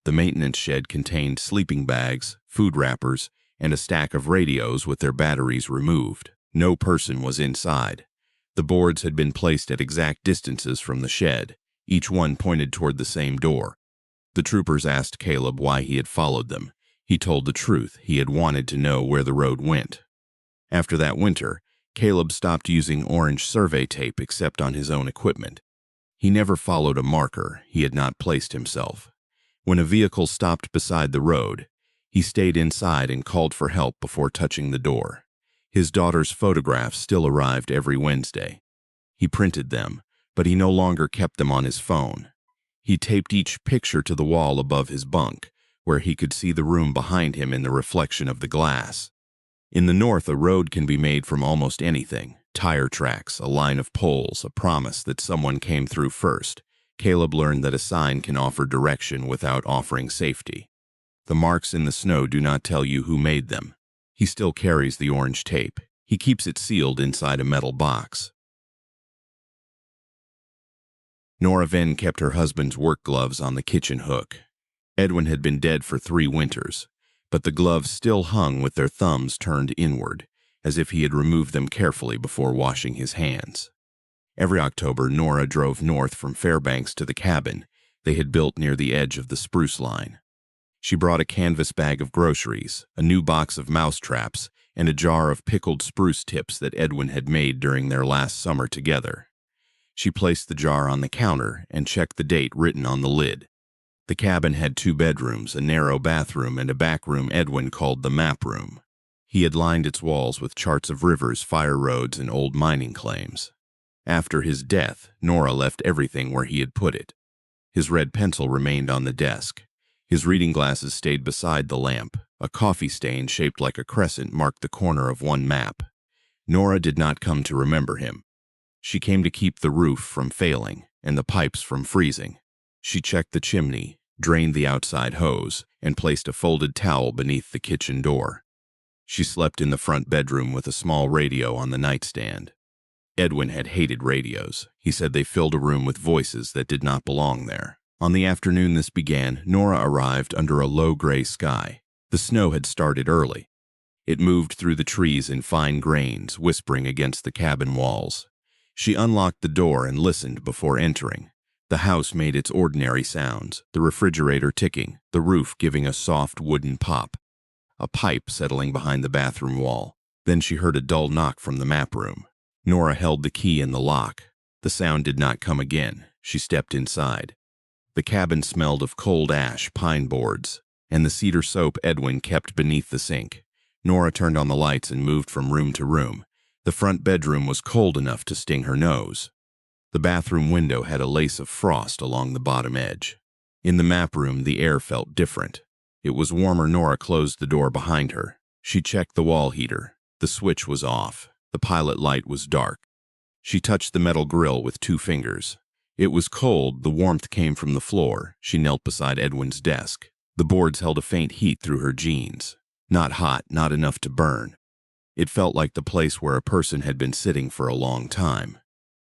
The maintenance shed contained sleeping bags, food wrappers, and a stack of radios with their batteries removed. No person was inside. The boards had been placed at exact distances from the shed. Each one pointed toward the same door. The troopers asked Caleb why he had followed them. He told the truth. He had wanted to know where the road went. After that winter, Caleb stopped using orange survey tape except on his own equipment. He never followed a marker. He had not placed himself. When a vehicle stopped beside the road, he stayed inside and called for help before touching the door. His daughter's photographs still arrived every Wednesday. He printed them, but he no longer kept them on his phone. He taped each picture to the wall above his bunk, where he could see the room behind him in the reflection of the glass. In the north, a road can be made from almost anything. Tire tracks, a line of poles, a promise that someone came through first. Caleb learned that a sign can offer direction without offering safety. The marks in the snow do not tell you who made them. He still carries the orange tape. He keeps it sealed inside a metal box. Nora Venn kept her husband's work gloves on the kitchen hook. Edwin had been dead for 3 winters, but the gloves still hung with their thumbs turned inward, as if he had removed them carefully before washing his hands. Every October, Nora drove north from Fairbanks to the cabin they had built near the edge of the spruce line. She brought a canvas bag of groceries, a new box of mousetraps, and a jar of pickled spruce tips that Edwin had made during their last summer together. She placed the jar on the counter and checked the date written on the lid. The cabin had 2 bedrooms, a narrow bathroom, and a back room Edwin called the map room. He had lined its walls with charts of rivers, fire roads, and old mining claims. After his death, Nora left everything where he had put it. His red pencil remained on the desk. His reading glasses stayed beside the lamp. A coffee stain shaped like a crescent marked the corner of one map. Nora did not come to remember him. She came to keep the roof from failing and the pipes from freezing. She checked the chimney, drained the outside hose, and placed a folded towel beneath the kitchen door. She slept in the front bedroom with a small radio on the nightstand. Edwin had hated radios. He said they filled a room with voices that did not belong there. On the afternoon this began, Nora arrived under a low gray sky. The snow had started early. It moved through the trees in fine grains, whispering against the cabin walls. She unlocked the door and listened before entering. The house made its ordinary sounds, the refrigerator ticking, the roof giving a soft wooden pop. A pipe settling behind the bathroom wall. Then she heard a dull knock from the map room. Nora held the key in the lock. The sound did not come again. She stepped inside. The cabin smelled of cold ash, pine boards, and the cedar soap Edwin kept beneath the sink. Nora turned on the lights and moved from room to room. The front bedroom was cold enough to sting her nose. The bathroom window had a lace of frost along the bottom edge. In the map room, the air felt different. It was warmer. Nora closed the door behind her. She checked the wall heater. The switch was off. The pilot light was dark. She touched the metal grill with 2 fingers. It was cold. The warmth came from the floor. She knelt beside Edwin's desk. The boards held a faint heat through her jeans. Not hot, not enough to burn. It felt like the place where a person had been sitting for a long time.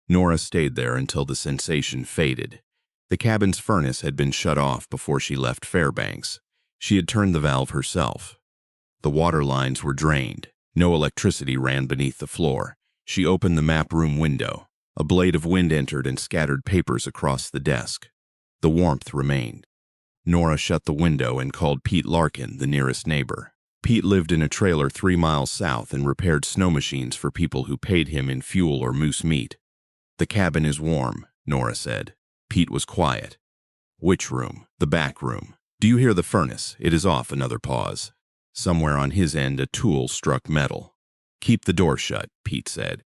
Nora stayed there until the sensation faded. The cabin's furnace had been shut off before she left Fairbanks. She had turned the valve herself. The water lines were drained. No electricity ran beneath the floor. She opened the map room window. A blade of wind entered and scattered papers across the desk. The warmth remained. Nora shut the window and called Pete Larkin, the nearest neighbor. Pete lived in a trailer 3 miles south and repaired snow machines for people who paid him in fuel or moose meat. "The cabin is warm," Nora said. Pete was quiet. "Which room?" "The back room." "Do you hear the furnace?" "It is off." Another pause. Somewhere on his end, a tool struck metal. "Keep the door shut," Pete said.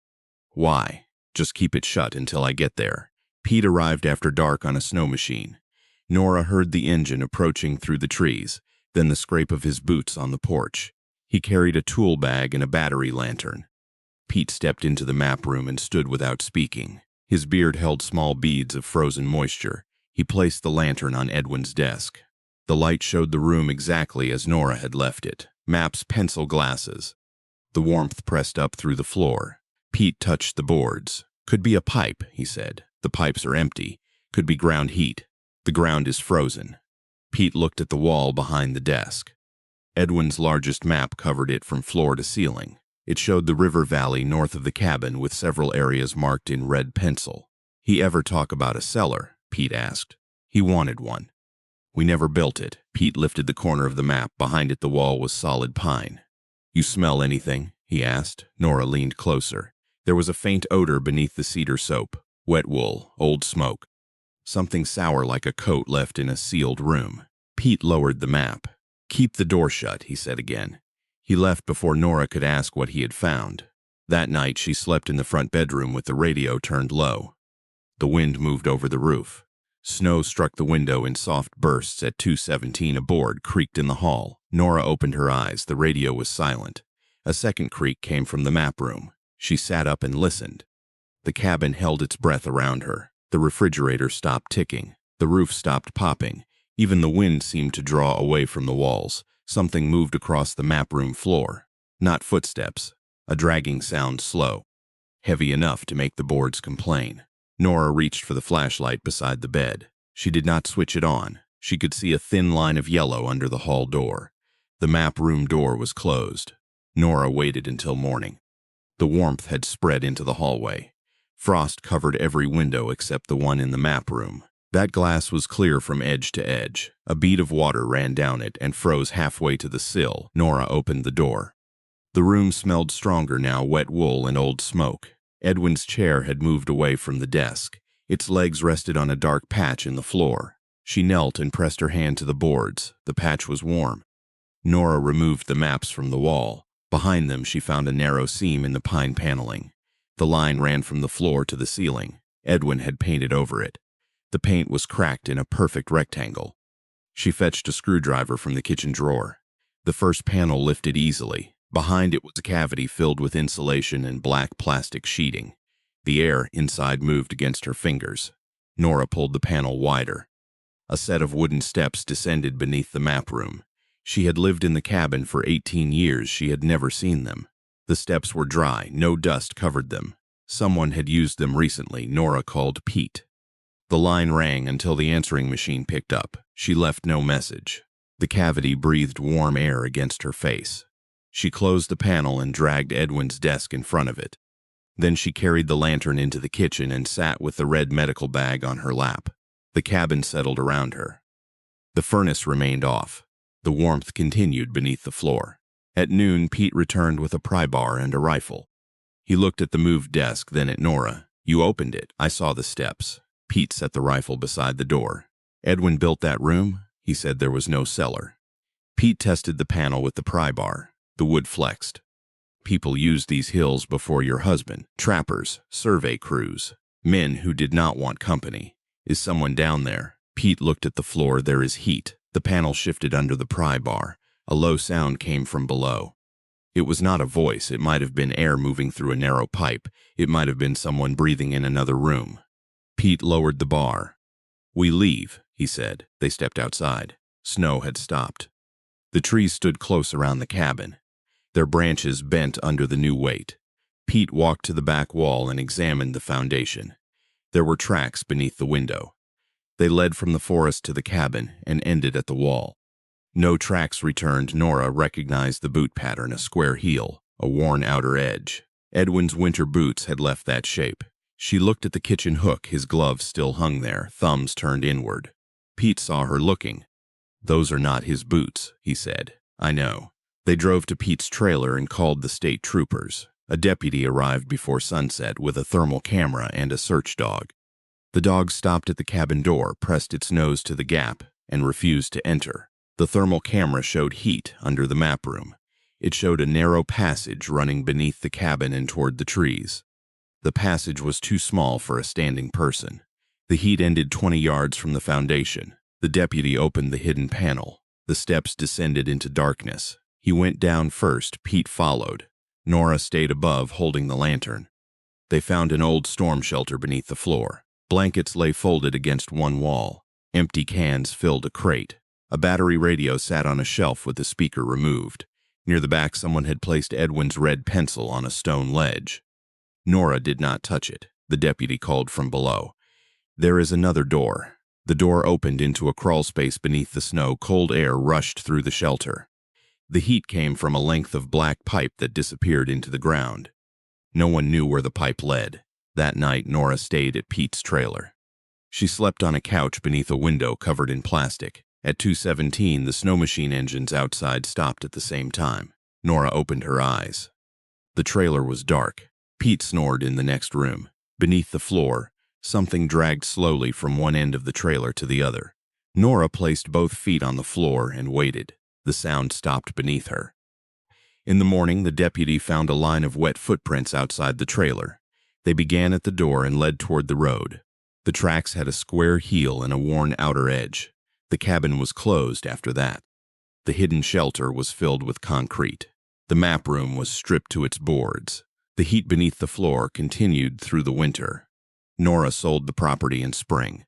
"Why?" "Just keep it shut until I get there." Pete arrived after dark on a snow machine. Nora heard the engine approaching through the trees, then the scrape of his boots on the porch. He carried a tool bag and a battery lantern. Pete stepped into the map room and stood without speaking. His beard held small beads of frozen moisture. He placed the lantern on Edwin's desk. The light showed the room exactly as Nora had left it. Maps, pencil glasses. The warmth pressed up through the floor. Pete touched the boards. "Could be a pipe," he said. "The pipes are empty. Could be ground heat. The ground is frozen." Pete looked at the wall behind the desk. Edwin's largest map covered it from floor to ceiling. It showed the river valley north of the cabin with several areas marked in red pencil. "He ever talk about a cellar?" Pete asked. "He wanted one. We never built it." Pete lifted the corner of the map. Behind it the wall was solid pine. "You smell anything?" he asked. Nora leaned closer. There was a faint odor beneath the cedar soap. Wet wool, old smoke. Something sour like a coat left in a sealed room. Pete lowered the map. "Keep the door shut," he said again. He left before Nora could ask what he had found. That night she slept in the front bedroom with the radio turned low. The wind moved over the roof. Snow struck the window in soft bursts at 217. A board creaked in the hall. Nora opened her eyes. The radio was silent. A second creak came from the map room. She sat up and listened. The cabin held its breath around her. The refrigerator stopped ticking. The roof stopped popping. Even the wind seemed to draw away from the walls. Something moved across the map room floor. Not footsteps. A dragging sound, slow, heavy enough to make the boards complain. Nora reached for the flashlight beside the bed. She did not switch it on. She could see a thin line of yellow under the hall door. The map room door was closed. Nora waited until morning. The warmth had spread into the hallway. Frost covered every window except the one in the map room. That glass was clear from edge to edge. A bead of water ran down it and froze halfway to the sill. Nora opened the door. The room smelled stronger now, wet wool and old smoke. Edwin's chair had moved away from the desk. Its legs rested on a dark patch in the floor. She knelt and pressed her hand to the boards. The patch was warm. Nora removed the maps from the wall. Behind them, she found a narrow seam in the pine paneling. The line ran from the floor to the ceiling. Edwin had painted over it. The paint was cracked in a perfect rectangle. She fetched a screwdriver from the kitchen drawer. The first panel lifted easily. Behind it was a cavity filled with insulation and black plastic sheeting. The air inside moved against her fingers. Nora pulled the panel wider. A set of wooden steps descended beneath the map room. She had lived in the cabin for 18 years. She had never seen them. The steps were dry. No dust covered them. Someone had used them recently. Nora called Pete. The line rang until the answering machine picked up. She left no message. The cavity breathed warm air against her face. She closed the panel and dragged Edwin's desk in front of it. Then she carried the lantern into the kitchen and sat with the red medical bag on her lap. The cabin settled around her. The furnace remained off. The warmth continued beneath the floor. At noon, Pete returned with a pry bar and a rifle. He looked at the moved desk, then at Nora. "You opened it. I saw the steps." Pete set the rifle beside the door. "Edwin built that room?" He said there was no cellar. Pete tested the panel with the pry bar. The wood flexed. "People used these hills before your husband. Trappers, survey crews, men who did not want company. Is someone down there?" Pete looked at the floor. "There is heat." The panel shifted under the pry bar. A low sound came from below. It was not a voice. It might have been air moving through a narrow pipe. It might have been someone breathing in another room. Pete lowered the bar. "We leave," he said. They stepped outside. Snow had stopped. The trees stood close around the cabin. Their branches bent under the new weight. Pete walked to the back wall and examined the foundation. There were tracks beneath the window. They led from the forest to the cabin and ended at the wall. No tracks returned. Nora recognized the boot pattern, a square heel, a worn outer edge. Edwin's winter boots had left that shape. She looked at the kitchen hook. His gloves still hung there, thumbs turned inward. Pete saw her looking. "Those are not his boots," he said. "I know." They drove to Pete's trailer and called the state troopers. A deputy arrived before sunset with a thermal camera and a search dog. The dog stopped at the cabin door, pressed its nose to the gap, and refused to enter. The thermal camera showed heat under the map room. It showed a narrow passage running beneath the cabin and toward the trees. The passage was too small for a standing person. The heat ended 20 yards from the foundation. The deputy opened the hidden panel. The steps descended into darkness. He went down first. Pete followed. Nora stayed above, holding the lantern. They found an old storm shelter beneath the floor. Blankets lay folded against one wall. Empty cans filled a crate. A battery radio sat on a shelf with the speaker removed. Near the back, someone had placed Edwin's red pencil on a stone ledge. Nora did not touch it. The deputy called from below. "There is another door." The door opened into a crawl space beneath the snow. Cold air rushed through the shelter. The heat came from a length of black pipe that disappeared into the ground. No one knew where the pipe led. That night, Nora stayed at Pete's trailer. She slept on a couch beneath a window covered in plastic. At 2:17, the snow machine engines outside stopped at the same time. Nora opened her eyes. The trailer was dark. Pete snored in the next room. Beneath the floor, something dragged slowly from one end of the trailer to the other. Nora placed both feet on the floor and waited. The sound stopped beneath her. In the morning, the deputy found a line of wet footprints outside the trailer. They began at the door and led toward the road. The tracks had a square heel and a worn outer edge. The cabin was closed after that. The hidden shelter was filled with concrete. The map room was stripped to its boards. The heat beneath the floor continued through the winter. Nora sold the property in spring.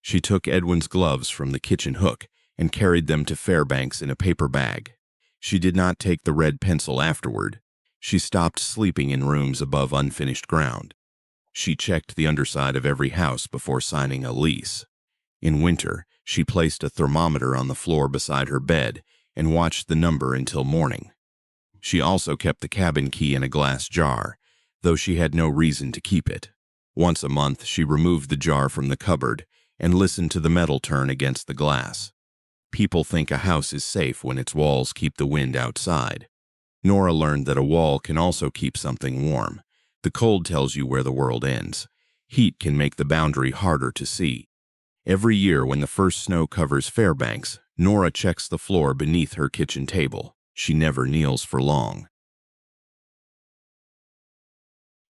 She took Edwin's gloves from the kitchen hook and carried them to Fairbanks in a paper bag. She did not take the red pencil afterward. She stopped sleeping in rooms above unfinished ground. She checked the underside of every house before signing a lease. In winter, she placed a thermometer on the floor beside her bed and watched the number until morning. She also kept the cabin key in a glass jar, though she had no reason to keep it. Once a month, she removed the jar from the cupboard and listened to the metal turn against the glass. People think a house is safe when its walls keep the wind outside. Nora learned that a wall can also keep something warm. The cold tells you where the world ends. Heat can make the boundary harder to see. Every year when the first snow covers Fairbanks, Nora checks the floor beneath her kitchen table. She never kneels for long.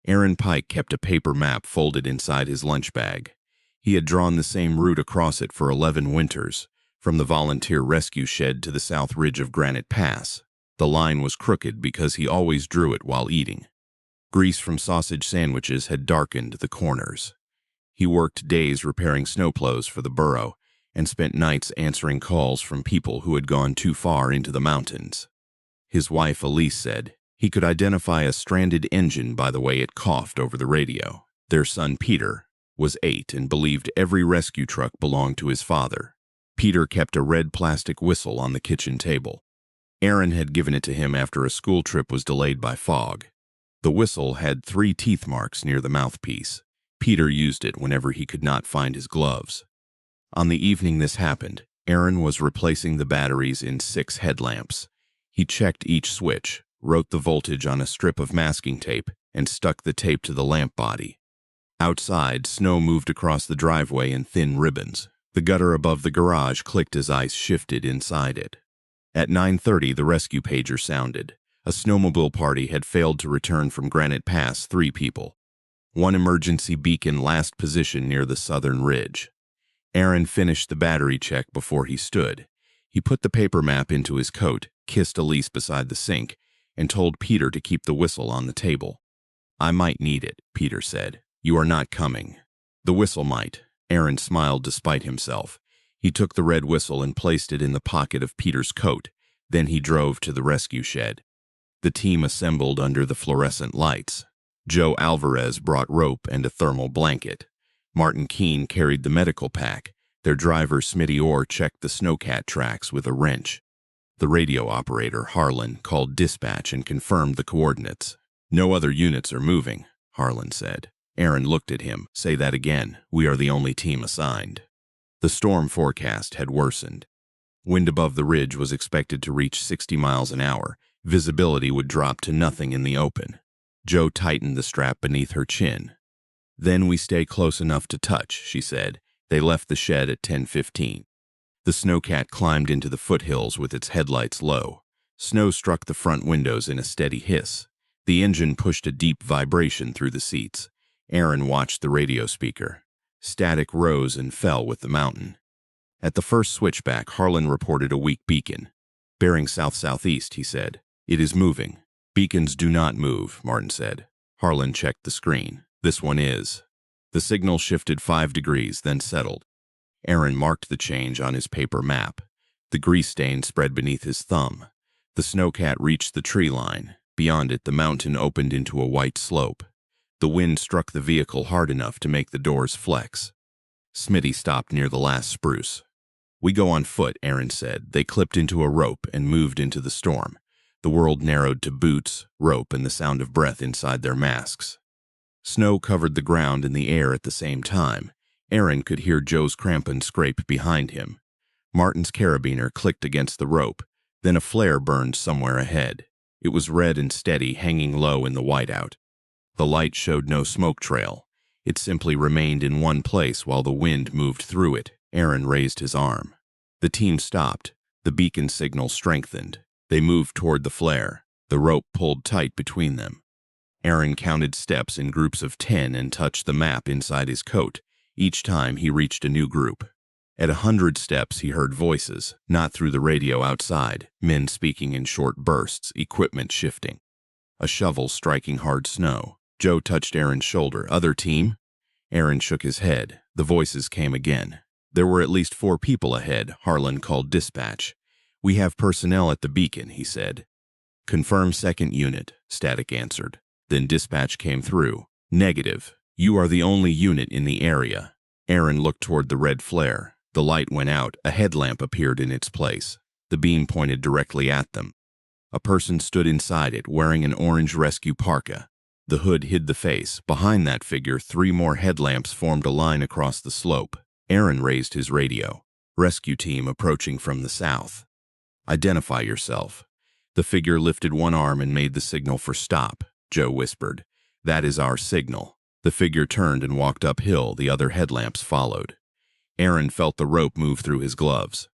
Aaron Pike kept a paper map folded inside his lunch bag. He had drawn the same route across it for 11 winters, from the volunteer rescue shed to the south ridge of Granite Pass. The line was crooked because he always drew it while eating. Grease from sausage sandwiches had darkened the corners. He worked days repairing snowplows for the borough and spent nights answering calls from people who had gone too far into the mountains. His wife, Elise, said he could identify a stranded engine by the way it coughed over the radio. Their son, Peter, was 8 and believed every rescue truck belonged to his father. Peter kept a red plastic whistle on the kitchen table. Aaron had given it to him after a school trip was delayed by fog. The whistle had 3 teeth marks near the mouthpiece. Peter used it whenever he could not find his gloves. On the evening this happened, Aaron was replacing the batteries in 6 headlamps. He checked each switch, wrote the voltage on a strip of masking tape, and stuck the tape to the lamp body. Outside, snow moved across the driveway in thin ribbons. The gutter above the garage clicked as ice shifted inside it. At 9:30, the rescue pager sounded. A snowmobile party had failed to return from Granite Pass, 3 people. One emergency beacon last position near the southern ridge. Aaron finished the battery check before he stood. He put the paper map into his coat, kissed Elise beside the sink, and told Peter to keep the whistle on the table. "I might need it," Peter said. "You are not coming." "The whistle might." Aaron smiled despite himself. He took the red whistle and placed it in the pocket of Peter's coat. Then he drove to the rescue shed. The team assembled under the fluorescent lights. Joe Alvarez brought rope and a thermal blanket. Martin Keene carried the medical pack. Their driver, Smitty Orr, checked the snowcat tracks with a wrench. The radio operator, Harlan, called dispatch and confirmed the coordinates. "No other units are moving," Harlan said. Aaron looked at him. "Say that again. We are the only team assigned." The storm forecast had worsened. Wind above the ridge was expected to reach 60 miles an hour. Visibility would drop to nothing in the open. Joe tightened the strap beneath her chin. "Then we stay close enough to touch," she said. They left the shed at 10:15. The snowcat climbed into the foothills with its headlights low. Snow struck the front windows in a steady hiss. The engine pushed a deep vibration through the seats. Aaron watched the radio speaker. Static rose and fell with the mountain. At the first switchback, Harlan reported a weak beacon. "Bearing south-southeast," he said. "It is moving." "Beacons do not move," Martin said. Harlan checked the screen. "This one is." The signal shifted 5 degrees, then settled. Aaron marked the change on his paper map. The grease stain spread beneath his thumb. The snowcat reached the tree line. Beyond it, the mountain opened into a white slope. The wind struck the vehicle hard enough to make the doors flex. Smitty stopped near the last spruce. "We go on foot," Aaron said. They clipped into a rope and moved into the storm. The world narrowed to boots, rope, and the sound of breath inside their masks. Snow covered the ground and the air at the same time. Aaron could hear Joe's crampon scrape behind him. Martin's carabiner clicked against the rope. Then a flare burned somewhere ahead. It was red and steady, hanging low in the whiteout. The light showed no smoke trail. It simply remained in one place while the wind moved through it. Aaron raised his arm. The team stopped. The beacon signal strengthened. They moved toward the flare. The rope pulled tight between them. Aaron counted steps in groups of 10 and touched the map inside his coat. Each time he reached a new group. At 100 steps he heard voices, not through the radio outside, men speaking in short bursts, equipment shifting. A shovel striking hard snow. Joe touched Aaron's shoulder. "Other team?" Aaron shook his head. The voices came again. There were at least 4 people ahead. Harlan called dispatch. "We have personnel at the beacon," he said. "Confirm second unit," Static answered. Then dispatch came through. "Negative. You are the only unit in the area." Aaron looked toward the red flare. The light went out. A headlamp appeared in its place. The beam pointed directly at them. A person stood inside it, wearing an orange rescue parka. The hood hid the face. Behind that figure, 3 more headlamps formed a line across the slope. Aaron raised his radio. "Rescue team approaching from the south. Identify yourself." The figure lifted one arm and made the signal for stop. Joe whispered, "That is our signal." The figure turned and walked uphill. The other headlamps followed. Aaron felt the rope move through his gloves.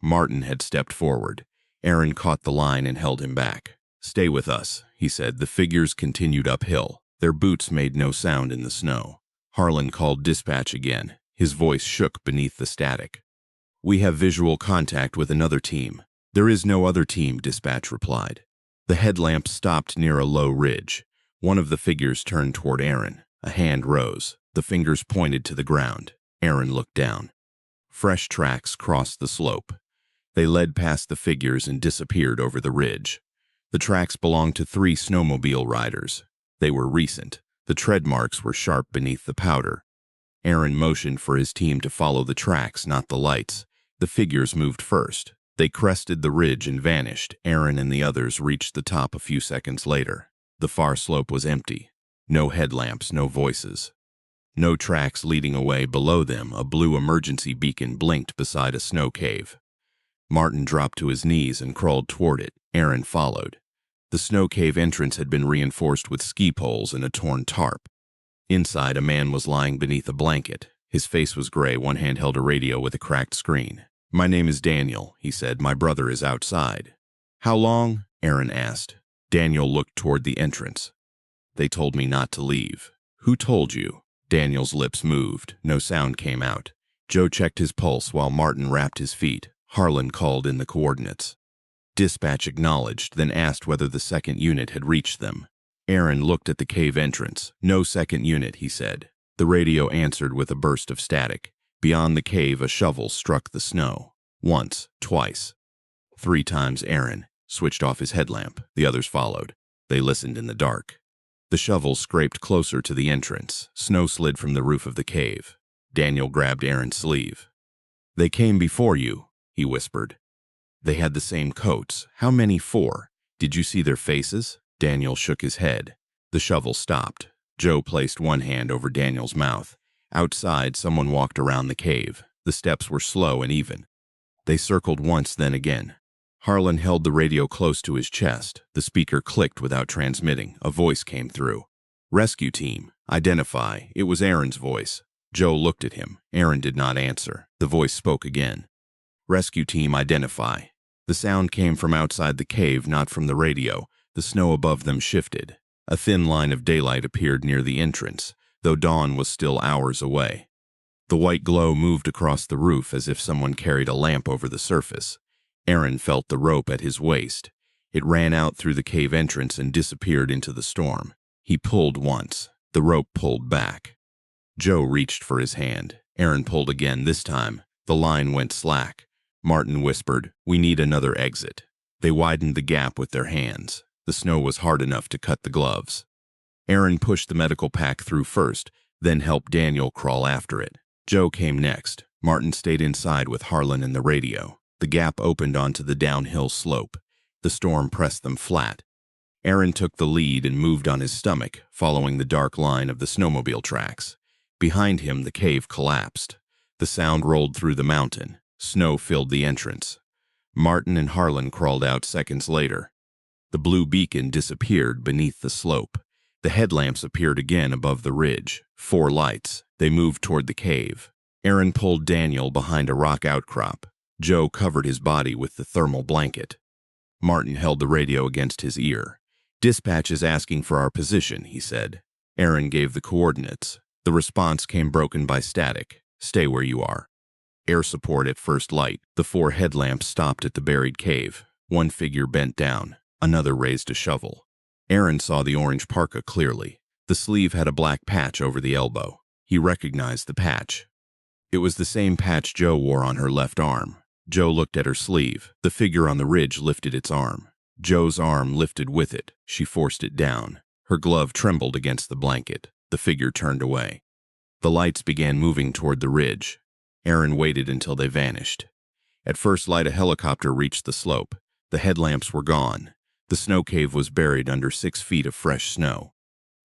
Martin had stepped forward. Aaron caught the line and held him back. "Stay with us," he said. The figures continued uphill. Their boots made no sound in the snow. Harlan called dispatch again. His voice shook beneath the static. "We have visual contact with another team." "There is no other team," dispatch replied. The headlamp stopped near a low ridge. One of the figures turned toward Aaron. A hand rose. The fingers pointed to the ground. Aaron looked down. Fresh tracks crossed the slope. They led past the figures and disappeared over the ridge. The tracks belonged to 3 snowmobile riders. They were recent. The tread marks were sharp beneath the powder. Aaron motioned for his team to follow the tracks, not the lights. The figures moved first. They crested the ridge and vanished. Aaron and the others reached the top a few seconds later. The far slope was empty. No headlamps, no voices. No tracks leading away. Below them, a blue emergency beacon blinked beside a snow cave. Martin dropped to his knees and crawled toward it. Aaron followed. The snow cave entrance had been reinforced with ski poles and a torn tarp. Inside, a man was lying beneath a blanket. His face was gray. One hand held a radio with a cracked screen. "My name is Daniel," he said. "My brother is outside." "How long?" Aaron asked. Daniel looked toward the entrance. "They told me not to leave." "Who told you?" Daniel's lips moved. No sound came out. Joe checked his pulse while Martin wrapped his feet. Harlan called in the coordinates. Dispatch acknowledged, then asked whether the second unit had reached them. Aaron looked at the cave entrance. "No second unit," he said. The radio answered with a burst of static. Beyond the cave, a shovel struck the snow. Once, twice. 3 times. Aaron switched off his headlamp. The others followed. They listened in the dark. The shovel scraped closer to the entrance. Snow slid from the roof of the cave. Daniel grabbed Aaron's sleeve. "They came before you," he whispered. "They had the same coats. How many? 4. Did you see their faces?" Daniel shook his head. The shovel stopped. Joe placed one hand over Daniel's mouth. Outside, someone walked around the cave. The steps were slow and even. They circled once, then again. Harlan held the radio close to his chest. The speaker clicked without transmitting. A voice came through. "Rescue team, identify." It was Aaron's voice. Joe looked at him. Aaron did not answer. The voice spoke again. "Rescue team, identify." The sound came from outside the cave, not from the radio. The snow above them shifted. A thin line of daylight appeared near the entrance, though dawn was still hours away. The white glow moved across the roof as if someone carried a lamp over the surface. Aaron felt the rope at his waist. It ran out through the cave entrance and disappeared into the storm. He pulled once. The rope pulled back. Joe reached for his hand. Aaron pulled again. This time, the line went slack. Martin whispered, "We need another exit." They widened the gap with their hands. The snow was hard enough to cut the gloves. Aaron pushed the medical pack through first, then helped Daniel crawl after it. Joe came next. Martin stayed inside with Harlan and the radio. The gap opened onto the downhill slope. The storm pressed them flat. Aaron took the lead and moved on his stomach, following the dark line of the snowmobile tracks. Behind him, the cave collapsed. The sound rolled through the mountain. Snow filled the entrance. Martin and Harlan crawled out seconds later. The blue beacon disappeared beneath the slope. The headlamps appeared again above the ridge. 4 lights. They moved toward the cave. Aaron pulled Daniel behind a rock outcrop. Joe covered his body with the thermal blanket. Martin held the radio against his ear. "Dispatch is asking for our position," he said. Aaron gave the coordinates. The response came broken by static. Stay where you are. Air support at first light. The 4 headlamps stopped at the buried cave. One figure bent down. Another raised a shovel. Aaron saw the orange parka clearly. The sleeve had a black patch over the elbow. He recognized the patch. It was the same patch Joe wore on her left arm. Joe looked at her sleeve. The figure on the ridge lifted its arm. Joe's arm lifted with it. She forced it down. Her glove trembled against the blanket. The figure turned away. The lights began moving toward the ridge. Aaron waited until they vanished. At first light, a helicopter reached the slope. The headlamps were gone. The snow cave was buried under 6 feet of fresh snow.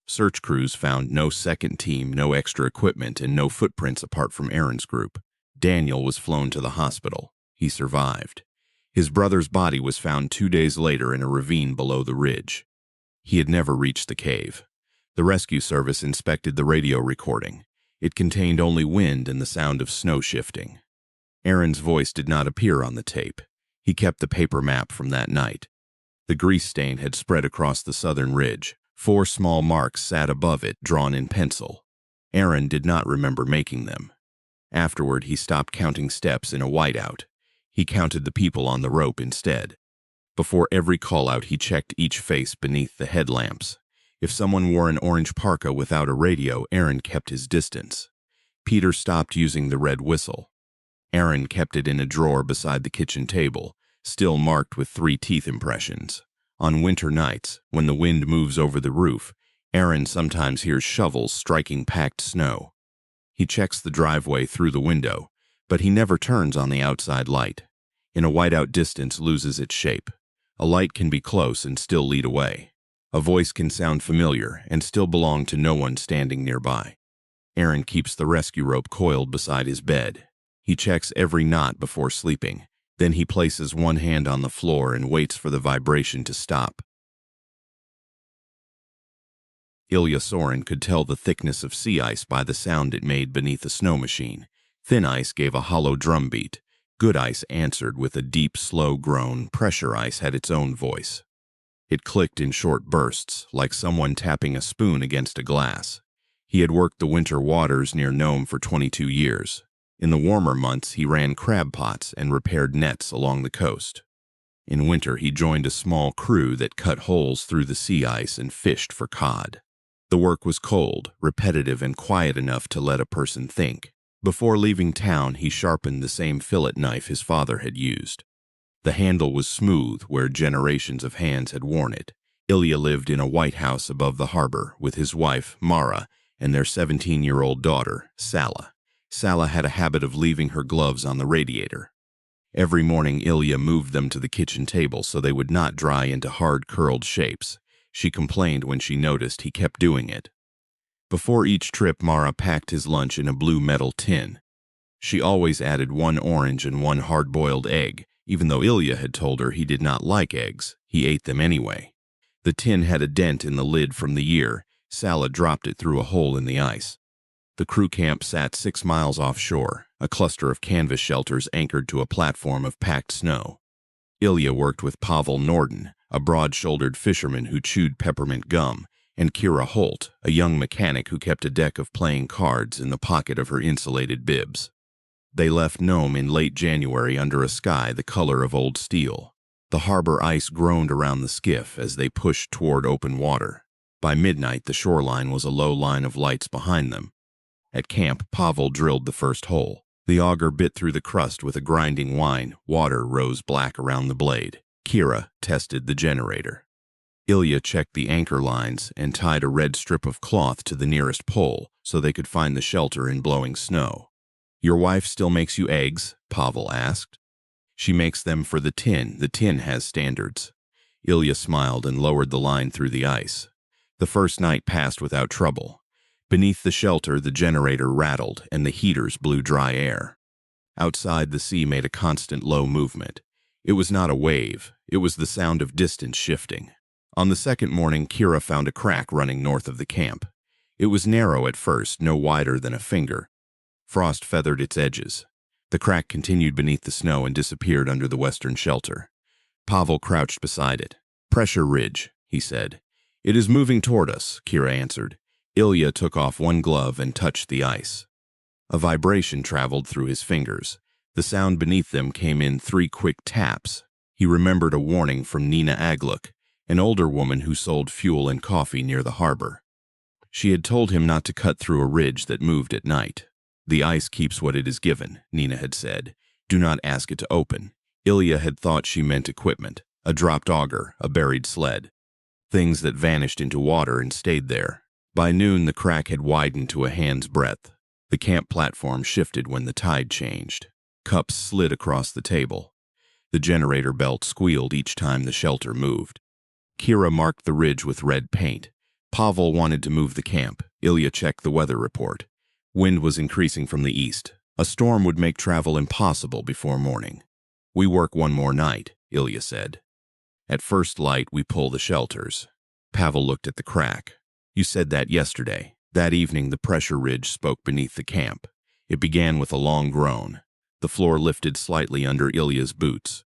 Search crews found no second team, no extra equipment, and no footprints apart from Aaron's group. Daniel was flown to the hospital. He survived. His brother's body was found 2 days later in a ravine below the ridge. He had never reached the cave. The rescue service inspected the radio recording. It contained only wind and the sound of snow shifting. Aaron's voice did not appear on the tape. He kept the paper map from that night. The grease stain had spread across the southern ridge. 4 small marks sat above it, drawn in pencil. Aaron did not remember making them. Afterward, he stopped counting steps in a whiteout. He counted the people on the rope instead. Before every call-out, he checked each face beneath the headlamps. If someone wore an orange parka without a radio, Aaron kept his distance. Peter stopped using the red whistle. Aaron kept it in a drawer beside the kitchen table, still marked with 3 teeth impressions. On winter nights, when the wind moves over the roof, Aaron sometimes hears shovels striking packed snow. He checks the driveway through the window, but he never turns on the outside light. In a whiteout, distance loses its shape. A light can be close and still lead away. A voice can sound familiar and still belong to no one standing nearby. Aaron keeps the rescue rope coiled beside his bed. He checks every knot before sleeping. Then he places one hand on the floor and waits for the vibration to stop. Ilya Sorin could tell the thickness of sea ice by the sound it made beneath a snow machine. Thin ice gave a hollow drum beat. Good ice answered with a deep, slow groan. Pressure ice had its own voice. It clicked in short bursts, like someone tapping a spoon against a glass. He had worked the winter waters near Nome for 22 years. In the warmer months, he ran crab pots and repaired nets along the coast. In winter, he joined a small crew that cut holes through the sea ice and fished for cod. The work was cold, repetitive, and quiet enough to let a person think. Before leaving town, he sharpened the same fillet knife his father had used. The handle was smooth where generations of hands had worn it. Ilya lived in a white house above the harbor with his wife, Mara, and their 17-year-old daughter, Sala. Sala had a habit of leaving her gloves on the radiator. Every morning, Ilya moved them to the kitchen table so they would not dry into hard, curled shapes. She complained when she noticed he kept doing it. Before each trip, Mara packed his lunch in a blue metal tin. She always added 1 orange and 1 hard-boiled egg. Even though Ilya had told her he did not like eggs, he ate them anyway. The tin had a dent in the lid from the year. Sala dropped it through a hole in the ice. The crew camp sat 6 miles offshore, a cluster of canvas shelters anchored to a platform of packed snow. Ilya worked with Pavel Norden, a broad-shouldered fisherman who chewed peppermint gum, and Kira Holt, a young mechanic who kept a deck of playing cards in the pocket of her insulated bibs. They left Nome in late January under a sky the color of old steel. The harbor ice groaned around the skiff as they pushed toward open water. By midnight, the shoreline was a low line of lights behind them. At camp, Pavel drilled the first hole. The auger bit through the crust with a grinding whine. Water rose black around the blade. Kira tested the generator. Ilya checked the anchor lines and tied a red strip of cloth to the nearest pole so they could find the shelter in blowing snow. "Your wife still makes you eggs?" Pavel asked. "She makes them for the tin. The tin has standards." Ilya smiled and lowered the line through the ice. The first night passed without trouble. Beneath the shelter, the generator rattled and the heaters blew dry air. Outside, the sea made a constant low movement. It was not a wave. It was the sound of distance shifting. On the second morning, Kira found a crack running north of the camp. It was narrow at first, no wider than a finger. Frost feathered its edges. The crack continued beneath the snow and disappeared under the western shelter. Pavel crouched beside it. "Pressure ridge," he said. "It is moving toward us," Kira answered. Ilya took off one glove and touched the ice. A vibration traveled through his fingers. The sound beneath them came in 3 quick taps. He remembered a warning from Nina Agluk, an older woman who sold fuel and coffee near the harbor. She had told him not to cut through a ridge that moved at night. "The ice keeps what it is given," Nina had said. "Do not ask it to open." Ilya had thought she meant equipment, a dropped auger, a buried sled. Things that vanished into water and stayed there. By noon, the crack had widened to a hand's breadth. The camp platform shifted when the tide changed. Cups slid across the table. The generator belt squealed each time the shelter moved. Kira marked the ridge with red paint. Pavel wanted to move the camp. Ilya checked the weather report. Wind was increasing from the east. A storm would make travel impossible before morning. "We work one more night," Ilya said. "At first light, we pull the shelters." Pavel looked at the crack. "You said that yesterday." That evening, the pressure ridge spoke beneath the camp. It began with a long groan. The floor lifted slightly under Ilya's boots.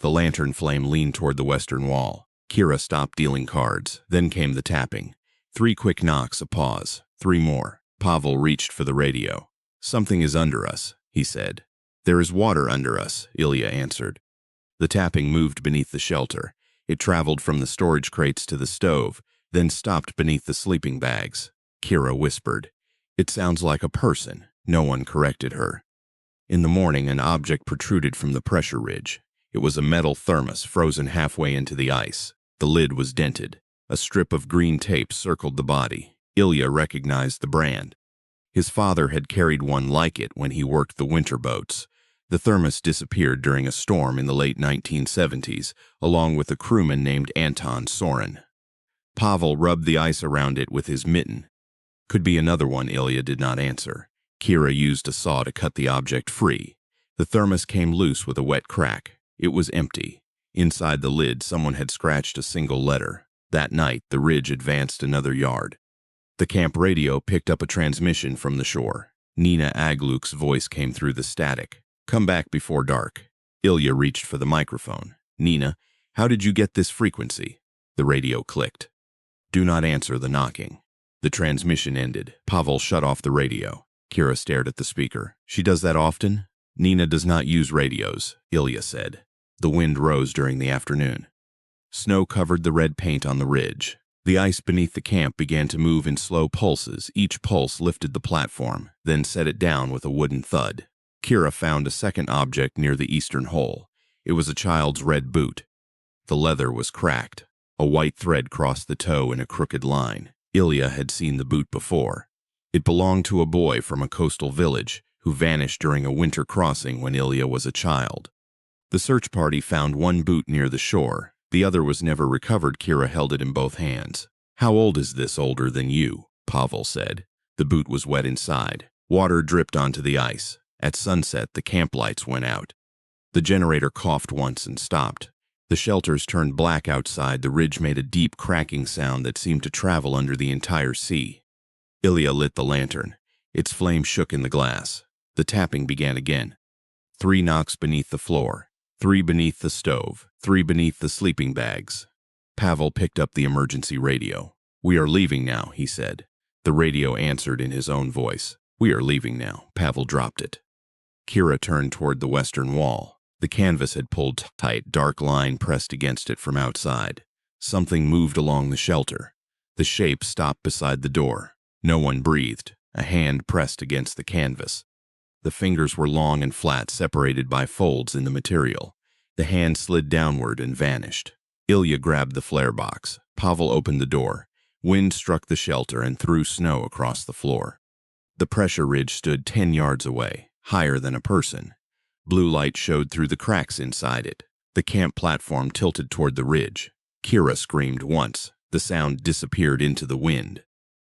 The lantern flame leaned toward the western wall. Kira stopped dealing cards. Then came the tapping. 3 quick knocks, a pause. 3 more. Pavel reached for the radio. "Something is under us," he said. "There is water under us," Ilya answered. The tapping moved beneath the shelter. It traveled from the storage crates to the stove, then stopped beneath the sleeping bags. Kira whispered, "It sounds like a person." No one corrected her. In the morning, an object protruded from the pressure ridge. It was a metal thermos frozen halfway into the ice. The lid was dented. A strip of green tape circled the body. Ilya recognized the brand. His father had carried one like it when he worked the winter boats. The thermos disappeared during a storm in the late 1970s, along with a crewman named Anton Sorin. Pavel rubbed the ice around it with his mitten. "Could be another one," Ilya did not answer. Kira used a saw to cut the object free. The thermos came loose with a wet crack. It was empty. Inside the lid, someone had scratched a single letter. That night, the ridge advanced another yard. The camp radio picked up a transmission from the shore. Nina Agluk's voice came through the static. "Come back before dark." Ilya reached for the microphone. "Nina, how did you get this frequency?" The radio clicked. "Do not answer the knocking." The transmission ended. Pavel shut off the radio. Kira stared at the speaker. "She does that often?" "Nina does not use radios," Ilya said. The wind rose during the afternoon. Snow covered the red paint on the ridge. The ice beneath the camp began to move in slow pulses. Each pulse lifted the platform, then set it down with a wooden thud. Kira found a second object near the eastern hole. It was a child's red boot. The leather was cracked. A white thread crossed the toe in a crooked line. Ilya had seen the boot before. It belonged to a boy from a coastal village who vanished during a winter crossing when Ilya was a child. The search party found one boot near the shore. The other was never recovered. Kira held it in both hands. "How old is this? Older than you," Pavel said. The boot was wet inside. Water dripped onto the ice. At sunset, the camp lights went out. The generator coughed once and stopped. The shelters turned black outside. The ridge made a deep cracking sound that seemed to travel under the entire sea. Ilya lit the lantern. Its flame shook in the glass. The tapping began again. 3 knocks beneath the floor. 3 beneath the stove. 3 beneath the sleeping bags. Pavel picked up the emergency radio. "We are leaving now," he said. The radio answered in his own voice. "We are leaving now." Pavel dropped it. Kira turned toward the western wall. The canvas had pulled tight, dark line pressed against it from outside. Something moved along the shelter. The shape stopped beside the door. No one breathed. A hand pressed against the canvas. The fingers were long and flat, separated by folds in the material. The hand slid downward and vanished. Ilya grabbed the flare box. Pavel opened the door. Wind struck the shelter and threw snow across the floor. The pressure ridge stood 10 yards away, higher than a person. Blue light showed through the cracks inside it. The camp platform tilted toward the ridge. Kira screamed once. The sound disappeared into the wind.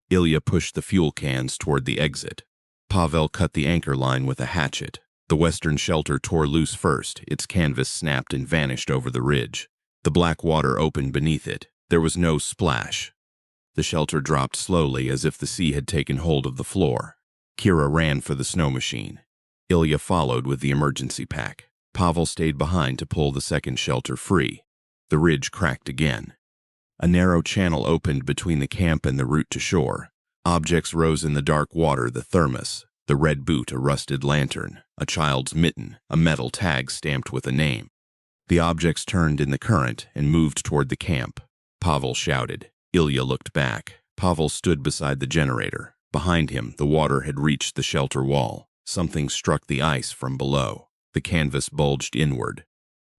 Ilya pushed the fuel cans toward the exit. Pavel cut the anchor line with a hatchet. The western shelter tore loose first. Its canvas snapped and vanished over the ridge. The black water opened beneath it. There was no splash. The shelter dropped slowly as if the sea had taken hold of the floor. Kira ran for the snow machine. Ilya followed with the emergency pack. Pavel stayed behind to pull the second shelter free. The ridge cracked again. A narrow channel opened between the camp and the route to shore. Objects rose in the dark water: the thermos, the red boot, a rusted lantern, a child's mitten, a metal tag stamped with a name. The objects turned in the current and moved toward the camp. Pavel shouted. Ilya looked back. Pavel stood beside the generator. Behind him, the water had reached the shelter wall. Something struck the ice from below. The canvas bulged inward.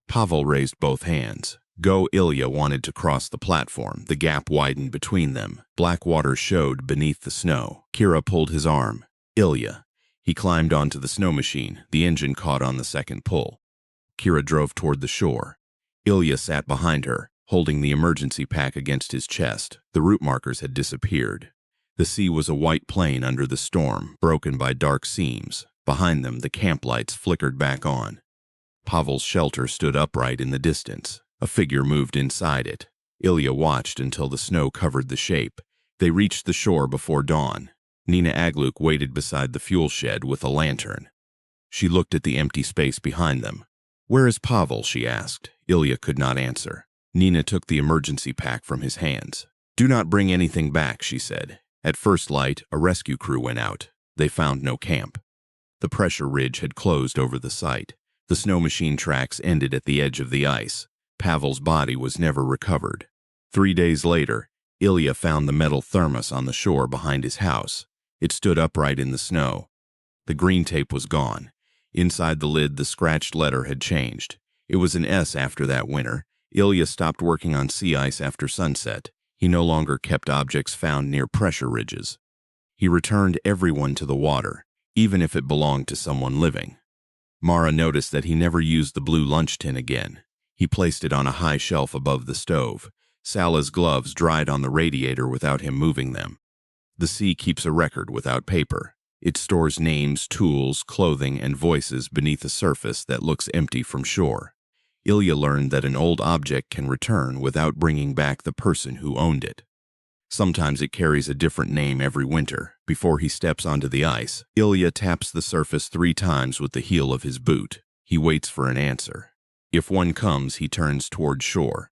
Pavel raised both hands. Go! Ilya wanted to cross the platform. The gap widened between them. Black water showed beneath the snow. Kira pulled his arm. Ilya. He climbed onto the snow machine. The engine caught on the second pull. Kira drove toward the shore. Ilya sat behind her, holding the emergency pack against his chest. The route markers had disappeared. The sea was a white plain under the storm, broken by dark seams. Behind them, the camp lights flickered back on. Pavel's shelter stood upright in the distance. A figure moved inside it. Ilya watched until the snow covered the shape. They reached the shore before dawn. Nina Agluk waited beside the fuel shed with a lantern. She looked at the empty space behind them. "Where is Pavel?" she asked. Ilya could not answer. Nina took the emergency pack from his hands. "Do not bring anything back," she said. At first light, a rescue crew went out. They found no camp. The pressure ridge had closed over the site. The snow machine tracks ended at the edge of the ice. Pavel's body was never recovered. 3 days later, Ilya found the metal thermos on the shore behind his house. It stood upright in the snow. The green tape was gone. Inside the lid, the scratched letter had changed. It was an S after that winter. Ilya stopped working on sea ice after sunset. He no longer kept objects found near pressure ridges. He returned everyone to the water, even if it belonged to someone living. Mara noticed that he never used the blue lunch tin again. He placed it on a high shelf above the stove. Sala's gloves dried on the radiator without him moving them. The sea keeps a record without paper. It stores names, tools, clothing, and voices beneath a surface that looks empty from shore. Ilya learned that an old object can return without bringing back the person who owned it. Sometimes it carries a different name every winter. Before he steps onto the ice, Ilya taps the surface 3 times with the heel of his boot. He waits for an answer. If one comes, he turns toward shore.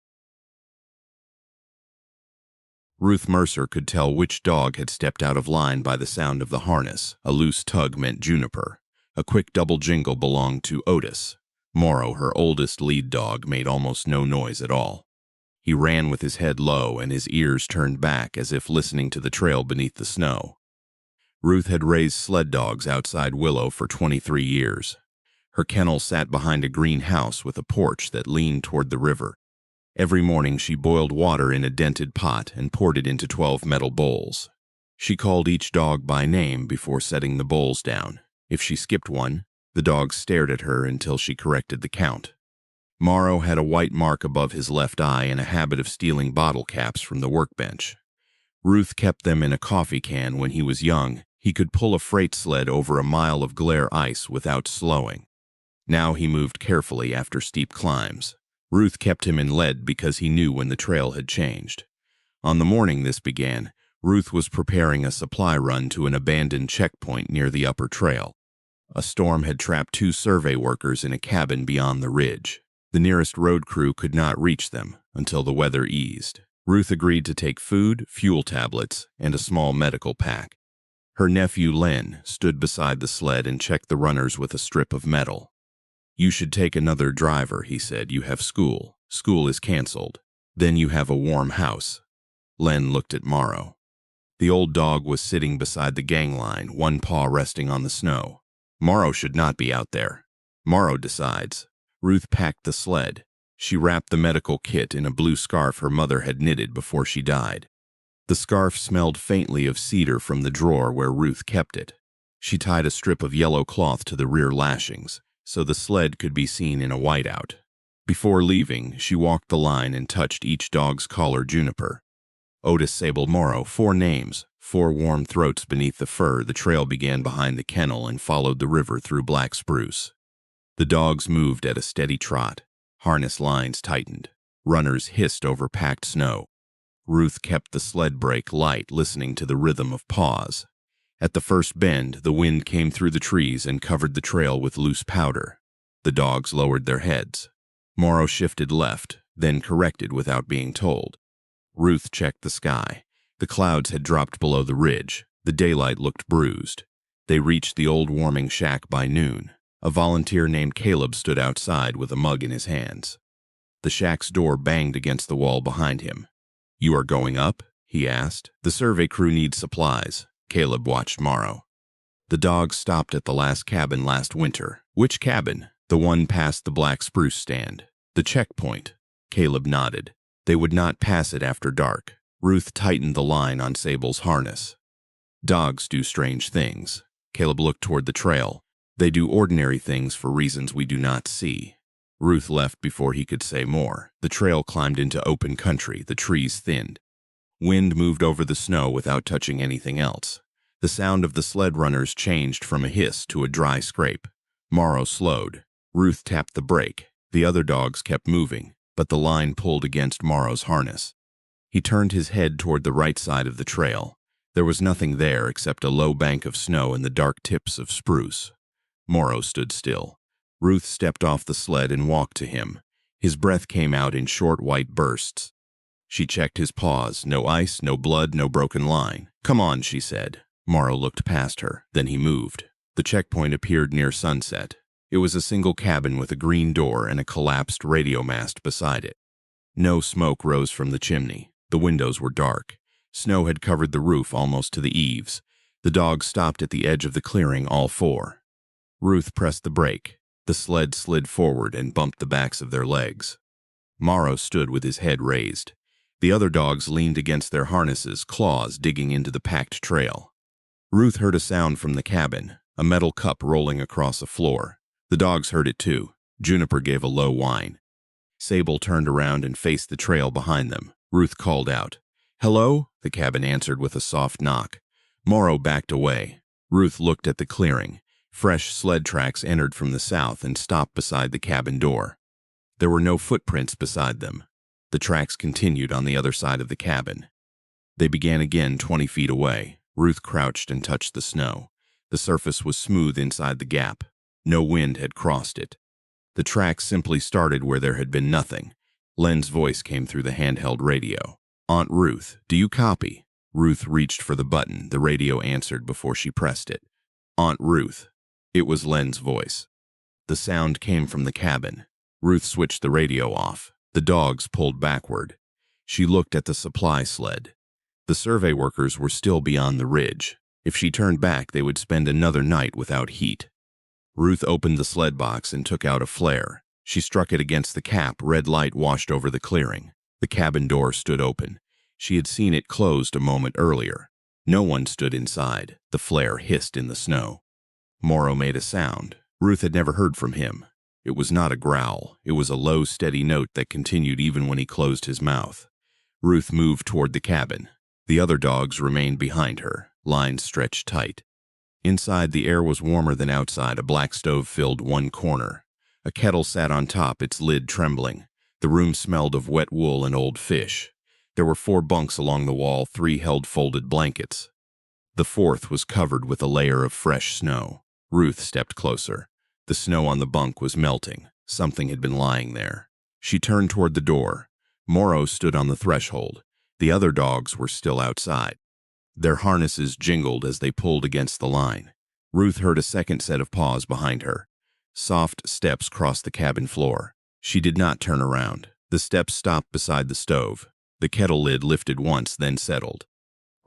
Ruth Mercer could tell which dog had stepped out of line by the sound of the harness. A loose tug meant Juniper. A quick double jingle belonged to Otis. Morrow, her oldest lead dog, made almost no noise at all. He ran with his head low and his ears turned back as if listening to the trail beneath the snow. Ruth had raised sled dogs outside Willow for 23 years. Her kennel sat behind a green house with a porch that leaned toward the river. Every morning she boiled water in a dented pot and poured it into 12 metal bowls. She called each dog by name before setting the bowls down. If she skipped one, the dogs stared at her until she corrected the count. Morrow had a white mark above his left eye and a habit of stealing bottle caps from the workbench. Ruth kept them in a coffee can. When he was young, he could pull a freight sled over a mile of glare ice without slowing. Now he moved carefully after steep climbs. Ruth kept him in lead because he knew when the trail had changed. On the morning this began, Ruth was preparing a supply run to an abandoned checkpoint near the upper trail. A storm had trapped 2 survey workers in a cabin beyond the ridge. The nearest road crew could not reach them until the weather eased. Ruth agreed to take food, fuel tablets, and a small medical pack. Her nephew Len stood beside the sled and checked the runners with a strip of metal. "You should take another driver," he said. "You have school. School is canceled. Then you have a warm house." Len looked at Morrow. The old dog was sitting beside the gang line, one paw resting on the snow. Morrow should not be out there. Morrow decides. Ruth packed the sled. She wrapped the medical kit in a blue scarf her mother had knitted before she died. The scarf smelled faintly of cedar from the drawer where Ruth kept it. She tied a strip of yellow cloth to the rear lashings, so the sled could be seen in a whiteout. Before leaving, she walked the line and touched each dog's collar. Juniper, Otis, Sable, Morrow, 4 names, 4 warm throats beneath the fur. The trail began behind the kennel and followed the river through black spruce. The dogs moved at a steady trot. Harness lines tightened. Runners hissed over packed snow. Ruth kept the sled brake light, listening to the rhythm of paws. At the first bend, the wind came through the trees and covered the trail with loose powder. The dogs lowered their heads. Morrow shifted left, then corrected without being told. Ruth checked the sky. The clouds had dropped below the ridge. The daylight looked bruised. They reached the old warming shack by noon. A volunteer named Caleb stood outside with a mug in his hands. The shack's door banged against the wall behind him. "You are going up?" he asked. "The survey crew needs supplies." Caleb watched Morrow. "The dogs stopped at the last cabin last winter." "Which cabin?" "The one past the black spruce stand." "The checkpoint." Caleb nodded. "They would not pass it after dark." Ruth tightened the line on Sable's harness. "Dogs do strange things." Caleb looked toward the trail. "They do ordinary things for reasons we do not see." Ruth left before he could say more. The trail climbed into open country. The trees thinned. Wind moved over the snow without touching anything else. The sound of the sled runners changed from a hiss to a dry scrape. Morrow slowed. Ruth tapped the brake. The other dogs kept moving, but the line pulled against Morrow's harness. He turned his head toward the right side of the trail. There was nothing there except a low bank of snow and the dark tips of spruce. Morrow stood still. Ruth stepped off the sled and walked to him. His breath came out in short white bursts. She checked his paws. No ice, no blood, no broken line. "Come on," she said. Morrow looked past her. Then he moved. The checkpoint appeared near sunset. It was a single cabin with a green door and a collapsed radio mast beside it. No smoke rose from the chimney. The windows were dark. Snow had covered the roof almost to the eaves. The dogs stopped at the edge of the clearing, all four. Ruth pressed the brake. The sled slid forward and bumped the backs of their legs. Morrow stood with his head raised. The other dogs leaned against their harnesses, claws digging into the packed trail. Ruth heard a sound from the cabin, a metal cup rolling across a floor. The dogs heard it too. Juniper gave a low whine. Sable turned around and faced the trail behind them. Ruth called out. "Hello?" The cabin answered with a soft knock. Morrow backed away. Ruth looked at the clearing. Fresh sled tracks entered from the south and stopped beside the cabin door. There were no footprints beside them. The tracks continued on the other side of the cabin. They began again 20 feet away. Ruth crouched and touched the snow. The surface was smooth inside the gap. No wind had crossed it. The tracks simply started where there had been nothing. Len's voice came through the handheld radio. "Aunt Ruth, do you copy?" Ruth reached for the button. The radio answered before she pressed it. "Aunt Ruth." It was Len's voice. The sound came from the cabin. Ruth switched the radio off. The dogs pulled backward. She looked at the supply sled. The survey workers were still beyond the ridge. If she turned back, they would spend another night without heat. Ruth opened the sled box and took out a flare. She struck it against the cap. Red light washed over the clearing. The cabin door stood open. She had seen it closed a moment earlier. No one stood inside. The flare hissed in the snow. Morrow made a sound. Ruth had never heard from him. It was not a growl. It was a low, steady note that continued even when he closed his mouth. Ruth moved toward the cabin. The other dogs remained behind her, lines stretched tight. Inside, the air was warmer than outside. A black stove filled one corner. A kettle sat on top, its lid trembling. The room smelled of wet wool and old fish. There were 4 bunks along the wall. 3 held folded blankets. The 4th was covered with a layer of fresh snow. Ruth stepped closer. The snow on the bunk was melting. Something had been lying there. She turned toward the door. Morrow stood on the threshold. The other dogs were still outside. Their harnesses jingled as they pulled against the line. Ruth heard a second set of paws behind her. Soft steps crossed the cabin floor. She did not turn around. The steps stopped beside the stove. The kettle lid lifted once, then settled.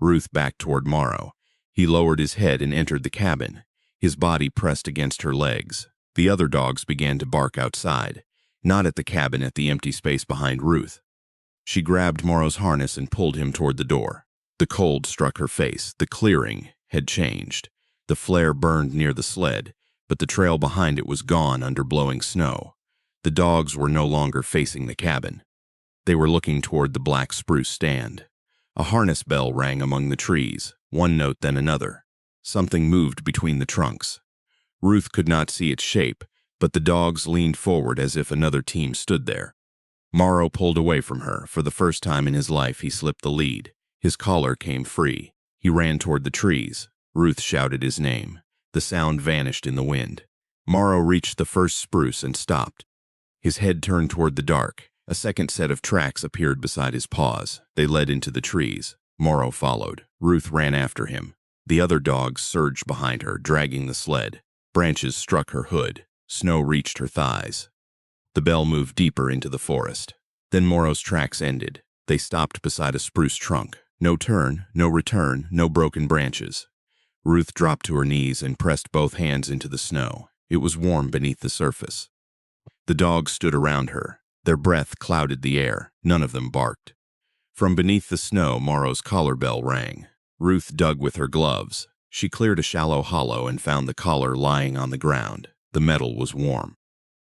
Ruth backed toward Morrow. He lowered his head and entered the cabin. His body pressed against her legs. The other dogs began to bark outside, not at the cabin, at the empty space behind Ruth. She grabbed Morrow's harness and pulled him toward the door. The cold struck her face. The clearing had changed. The flare burned near the sled, but the trail behind it was gone under blowing snow. The dogs were no longer facing the cabin. They were looking toward the black spruce stand. A harness bell rang among the trees, one note then another. Something moved between the trunks. Ruth could not see its shape, but the dogs leaned forward as if another team stood there. Morrow pulled away from her. For the first time in his life, he slipped the lead. His collar came free. He ran toward the trees. Ruth shouted his name. The sound vanished in the wind. Morrow reached the first spruce and stopped. His head turned toward the dark. A second set of tracks appeared beside his paws. They led into the trees. Morrow followed. Ruth ran after him. The other dogs surged behind her, dragging the sled. Branches struck her hood. Snow reached her thighs. The bell moved deeper into the forest. Then Morrow's tracks ended. They stopped beside a spruce trunk. No turn, no return, no broken branches. Ruth dropped to her knees and pressed both hands into the snow. It was warm beneath the surface. The dogs stood around her. Their breath clouded the air. None of them barked. From beneath the snow, Morrow's collar bell rang. Ruth dug with her gloves. She cleared a shallow hollow and found the collar lying on the ground. The metal was warm.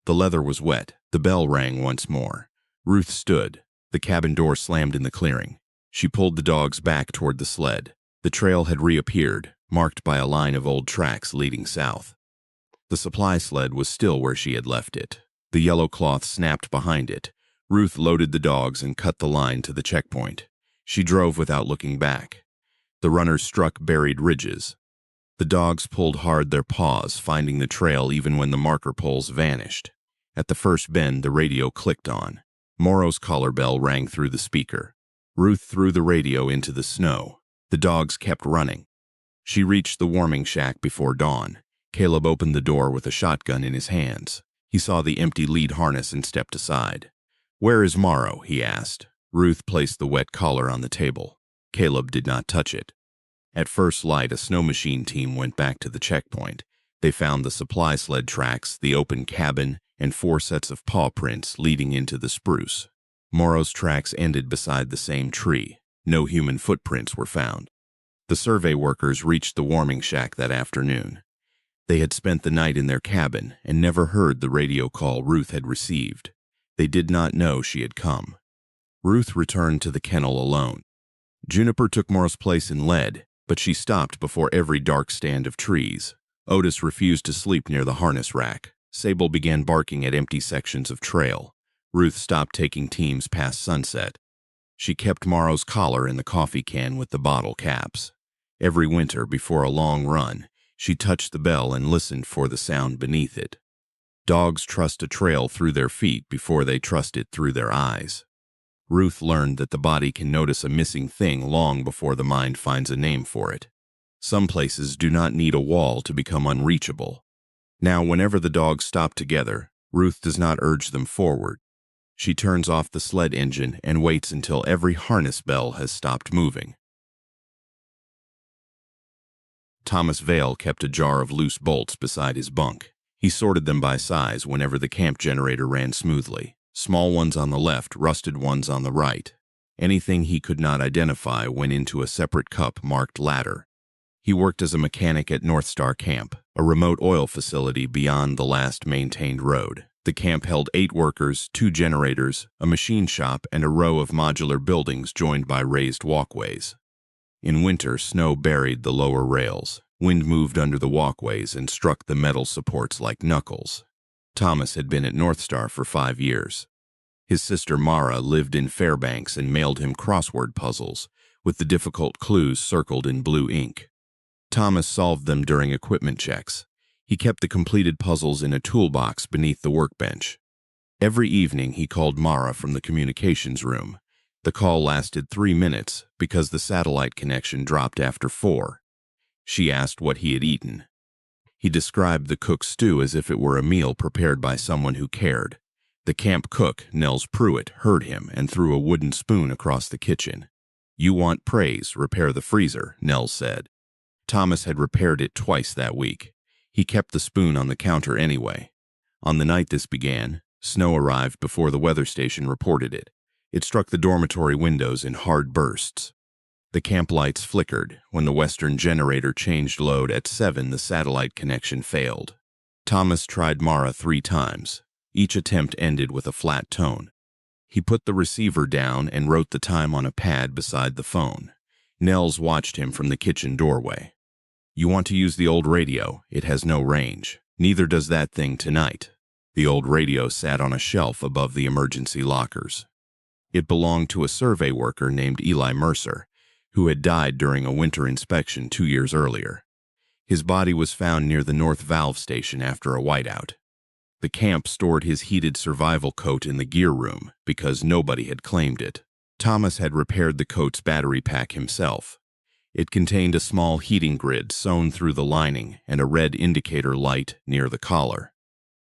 The leather was wet. The bell rang once more. Ruth stood. The cabin door slammed in the clearing. She pulled the dogs back toward the sled. The trail had reappeared, marked by a line of old tracks leading south. The supply sled was still where she had left it. The yellow cloth snapped behind it. Ruth loaded the dogs and cut the line to the checkpoint. She drove without looking back. The runners struck buried ridges. The dogs pulled hard their paws, finding the trail even when the marker poles vanished. At the first bend, the radio clicked on. Morrow's collar bell rang through the speaker. Ruth threw the radio into the snow. The dogs kept running. She reached the warming shack before dawn. Caleb opened the door with a shotgun in his hands. He saw the empty lead harness and stepped aside. "Where is Morrow?" he asked. Ruth placed the wet collar on the table. Caleb did not touch it. At first light, a snow machine team went back to the checkpoint. They found the supply sled tracks, the open cabin, and 4 sets of paw prints leading into the spruce. Morrow's tracks ended beside the same tree. No human footprints were found. The survey workers reached the warming shack that afternoon. They had spent the night in their cabin and never heard the radio call Ruth had received. They did not know she had come. Ruth returned to the kennel alone. Juniper took Morrow's place in lead, but she stopped before every dark stand of trees. Otis refused to sleep near the harness rack. Sable began barking at empty sections of trail. Ruth stopped taking teams past sunset. She kept Morrow's collar in the coffee can with the bottle caps. Every winter, before a long run, she touched the bell and listened for the sound beneath it. Dogs trust a trail through their feet before they trust it through their eyes. Ruth learned that the body can notice a missing thing long before the mind finds a name for it. Some places do not need a wall to become unreachable. Now, whenever the dogs stop together, Ruth does not urge them forward. She turns off the sled engine and waits until every harness bell has stopped moving. Thomas Vale kept a jar of loose bolts beside his bunk. He sorted them by size whenever the camp generator ran smoothly. Small ones on the left, rusted ones on the right. Anything he could not identify went into a separate cup marked ladder. He worked as a mechanic at North Star Camp, a remote oil facility beyond the last maintained road. The camp held 8 workers, 2 generators, a machine shop, and a row of modular buildings joined by raised walkways. In winter, snow buried the lower rails. Wind moved under the walkways and struck the metal supports like knuckles. Thomas had been at North Star for 5 years. His sister Mara lived in Fairbanks and mailed him crossword puzzles, with the difficult clues circled in blue ink. Thomas solved them during equipment checks. He kept the completed puzzles in a toolbox beneath the workbench. Every evening he called Mara from the communications room. The call lasted 3 minutes because the satellite connection dropped after 4. She asked what he had eaten. He described the cook's stew as if it were a meal prepared by someone who cared. The camp cook, Nels Pruitt, heard him and threw a wooden spoon across the kitchen. "You want praise, repair the freezer," Nels said. Thomas had repaired it twice that week. He kept the spoon on the counter anyway. On the night this began, snow arrived before the weather station reported it. It struck the dormitory windows in hard bursts. The camp lights flickered. When the western generator changed load at 7, the satellite connection failed. Thomas tried Mara 3 times. Each attempt ended with a flat tone. He put the receiver down and wrote the time on a pad beside the phone. Nels watched him from the kitchen doorway. "You want to use the old radio. It has no range. Neither does that thing tonight." The old radio sat on a shelf above the emergency lockers. It belonged to a survey worker named Eli Mercer, who had died during a winter inspection 2 years earlier. His body was found near the North Valve Station after a whiteout. The camp stored his heated survival coat in the gear room because nobody had claimed it. Thomas had repaired the coat's battery pack himself. It contained a small heating grid sewn through the lining and a red indicator light near the collar.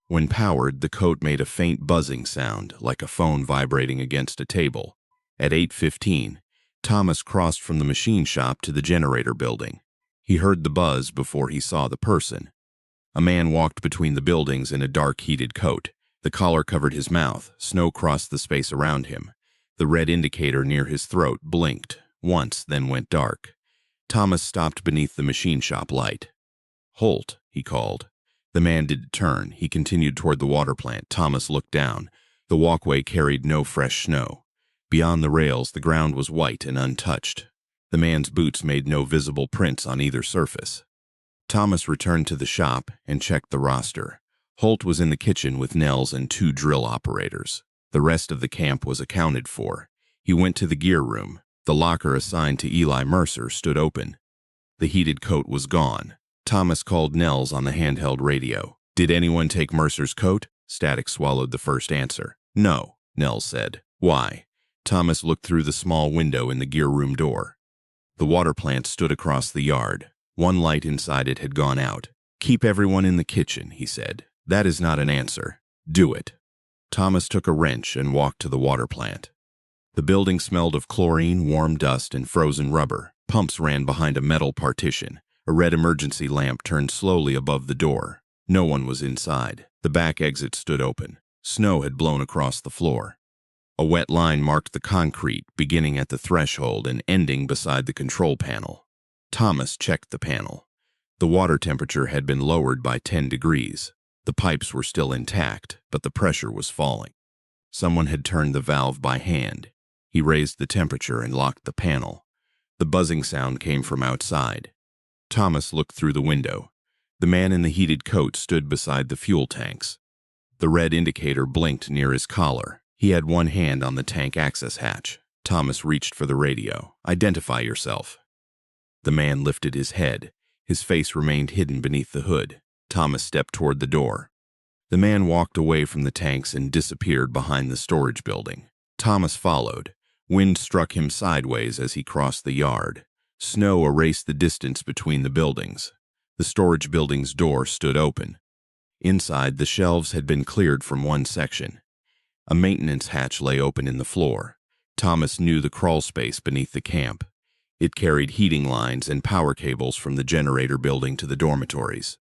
When powered, the coat made a faint buzzing sound, like a phone vibrating against a table. At 8:15, Thomas crossed from the machine shop to the generator building. He heard the buzz before he saw the person. A man walked between the buildings in a dark heated coat. The collar covered his mouth. Snow crossed the space around him. The red indicator near his throat blinked once, then went dark. Thomas stopped beneath the machine shop light. "Holt," he called. The man didn't turn. He continued toward the water plant. Thomas looked down. The walkway carried no fresh snow. Beyond the rails, the ground was white and untouched. The man's boots made no visible prints on either surface. Thomas returned to the shop and checked the roster. Holt was in the kitchen with Nels and 2 drill operators. The rest of the camp was accounted for. He went to the gear room. The locker assigned to Eli Mercer stood open. The heated coat was gone. Thomas called Nels on the handheld radio. "Did anyone take Mercer's coat?" Static swallowed the first answer. "No," Nels said. "Why?" Thomas looked through the small window in the gear room door. The water plant stood across the yard. One light inside it had gone out. "Keep everyone in the kitchen," he said. "That is not an answer. Do it." Thomas took a wrench and walked to the water plant. The building smelled of chlorine, warm dust, and frozen rubber. Pumps ran behind a metal partition. A red emergency lamp turned slowly above the door. No one was inside. The back exit stood open. Snow had blown across the floor. A wet line marked the concrete, beginning at the threshold and ending beside the control panel. Thomas checked the panel. The water temperature had been lowered by 10 degrees. The pipes were still intact, but the pressure was falling. Someone had turned the valve by hand. He raised the temperature and locked the panel. The buzzing sound came from outside. Thomas looked through the window. The man in the heated coat stood beside the fuel tanks. The red indicator blinked near his collar. He had one hand on the tank access hatch. Thomas reached for the radio. "Identify yourself." The man lifted his head. His face remained hidden beneath the hood. Thomas stepped toward the door. The man walked away from the tanks and disappeared behind the storage building. Thomas followed. Wind struck him sideways as he crossed the yard. Snow erased the distance between the buildings. The storage building's door stood open. Inside, the shelves had been cleared from one section. A maintenance hatch lay open in the floor. Thomas knew the crawl space beneath the camp. It carried heating lines and power cables from the generator building to the dormitories.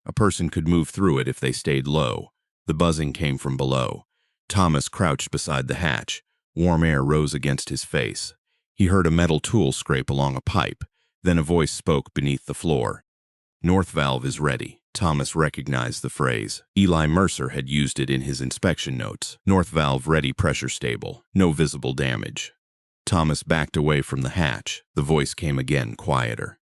A person could move through it if they stayed low. The buzzing came from below. Thomas crouched beside the hatch. Warm air rose against his face. He heard a metal tool scrape along a pipe. Then a voice spoke beneath the floor. "North valve is ready." Thomas recognized the phrase. Eli Mercer had used it in his inspection notes. "North valve ready, pressure stable. No visible damage." Thomas backed away from the hatch. The voice came again, quieter.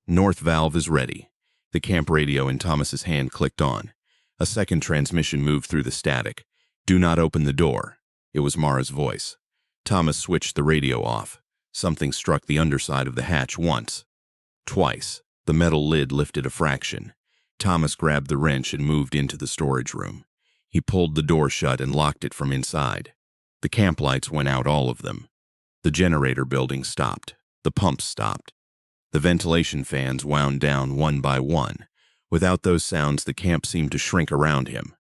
"North valve is ready." The camp radio in Thomas's hand clicked on. A second transmission moved through the static. "Do not open the door." It was Mara's voice. Thomas switched the radio off. Something struck the underside of the hatch once. Twice. The metal lid lifted a fraction. Thomas grabbed the wrench and moved into the storage room. He pulled the door shut and locked it from inside. The camp lights went out, all of them. The generator building stopped. The pumps stopped. The ventilation fans wound down one by one. Without those sounds, the camp seemed to shrink around him.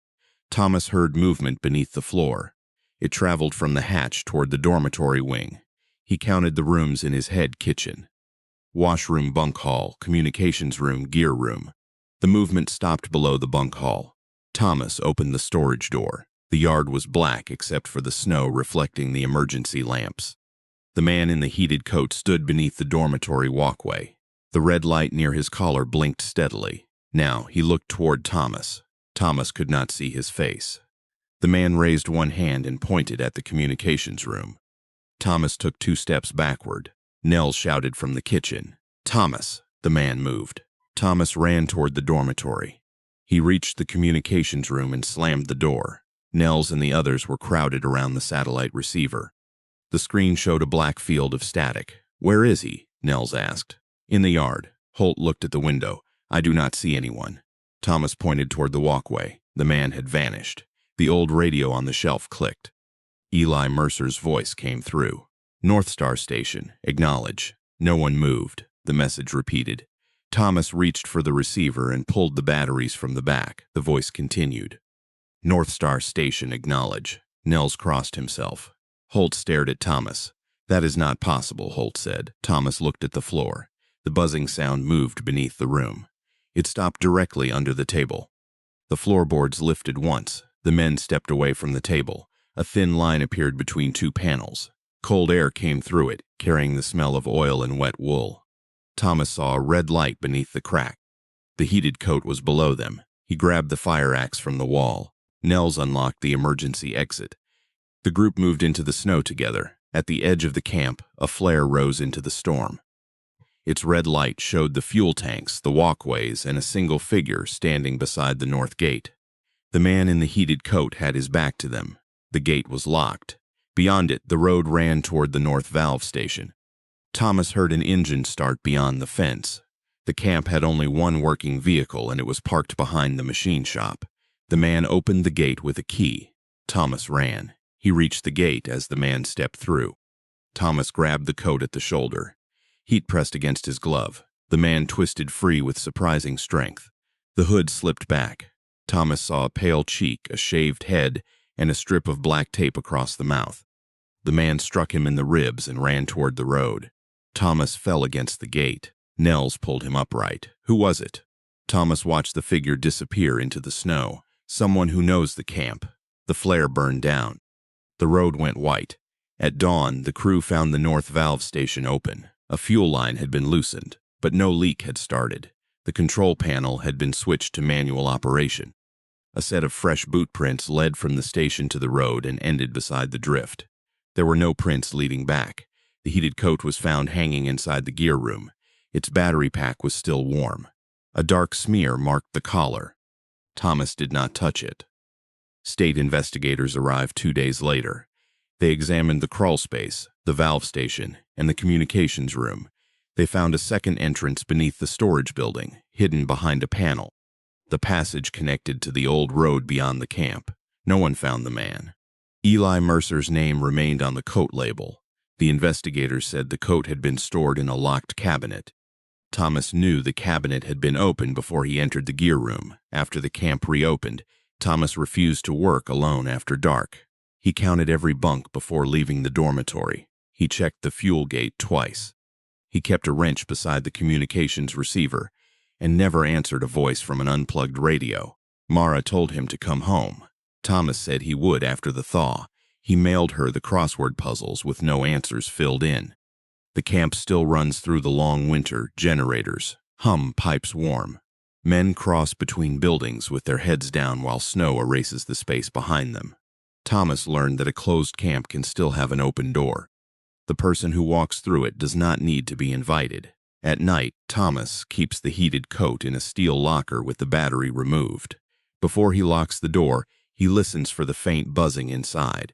Thomas heard movement beneath the floor. It traveled from the hatch toward the dormitory wing. He counted the rooms in his head: kitchen, washroom, bunk hall, communications room, gear room. The movement stopped below the bunk hall. Thomas opened the storage door. The yard was black except for the snow reflecting the emergency lamps. The man in the heated coat stood beneath the dormitory walkway. The red light near his collar blinked steadily. Now he looked toward Thomas. Thomas could not see his face. The man raised one hand and pointed at the communications room. Thomas took 2 steps backward. Nell shouted from the kitchen. "Thomas!" The man moved. Thomas ran toward the dormitory. He reached the communications room and slammed the door. Nels and the others were crowded around the satellite receiver. The screen showed a black field of static. "Where is he?" Nels asked. "In the yard." Holt looked at the window. "I do not see anyone." Thomas pointed toward the walkway. The man had vanished. The old radio on the shelf clicked. Eli Mercer's voice came through. North Star Station, acknowledge. No one moved, the message repeated. Thomas reached for the receiver and pulled the batteries from the back. The voice continued. North Star Station, acknowledge. Nels crossed himself. Holt stared at Thomas. That is not possible, Holt said. Thomas looked at the floor. The buzzing sound moved beneath the room. It stopped directly under the table. The floorboards lifted once. The men stepped away from the table. A thin line appeared between two panels. Cold air came through it, carrying the smell of oil and wet wool. Thomas saw a red light beneath the crack. The heated coat was below them. He grabbed the fire axe from the wall. Nels unlocked the emergency exit. The group moved into the snow together. At the edge of the camp, a flare rose into the storm. Its red light showed the fuel tanks, the walkways, and a single figure standing beside the north gate. The man in the heated coat had his back to them. The gate was locked. Beyond it, the road ran toward the north valve station. Thomas heard an engine start beyond the fence. The camp had only one working vehicle, and it was parked behind the machine shop. The man opened the gate with a key. Thomas ran. He reached the gate as the man stepped through. Thomas grabbed the coat at the shoulder. Heat pressed against his glove. The man twisted free with surprising strength. The hood slipped back. Thomas saw a pale cheek, a shaved head, and a strip of black tape across the mouth. The man struck him in the ribs and ran toward the road. Thomas fell against the gate. Nels pulled him upright. Who was it? Thomas watched the figure disappear into the snow. Someone who knows the camp. The flare burned down. The road went white. At dawn, the crew found the north valve station open. A fuel line had been loosened, but no leak had started. The control panel had been switched to manual operation. A set of fresh boot prints led from the station to the road and ended beside the drift. There were no prints leading back. The heated coat was found hanging inside the gear room. Its battery pack was still warm. A dark smear marked the collar. Thomas did not touch it. State investigators arrived 2 days later. They examined the crawl space, the valve station, and the communications room. They found a second entrance beneath the storage building, hidden behind a panel. The passage connected to the old road beyond the camp. No one found the man. Eli Mercer's name remained on the coat label. The investigators said the coat had been stored in a locked cabinet. Thomas knew the cabinet had been opened before he entered the gear room. After the camp reopened, Thomas refused to work alone after dark. He counted every bunk before leaving the dormitory. He checked the fuel gate twice. He kept a wrench beside the communications receiver and never answered a voice from an unplugged radio. Mara told him to come home. Thomas said he would after the thaw. He mailed her the crossword puzzles with no answers filled in. The camp still runs through the long winter. Generators hum pipes warm. Men cross between buildings with their heads down while snow erases the space behind them. Thomas learned that a closed camp can still have an open door. The person who walks through it does not need to be invited. At night, Thomas keeps the heated coat in a steel locker with the battery removed. Before he locks the door, he listens for the faint buzzing inside.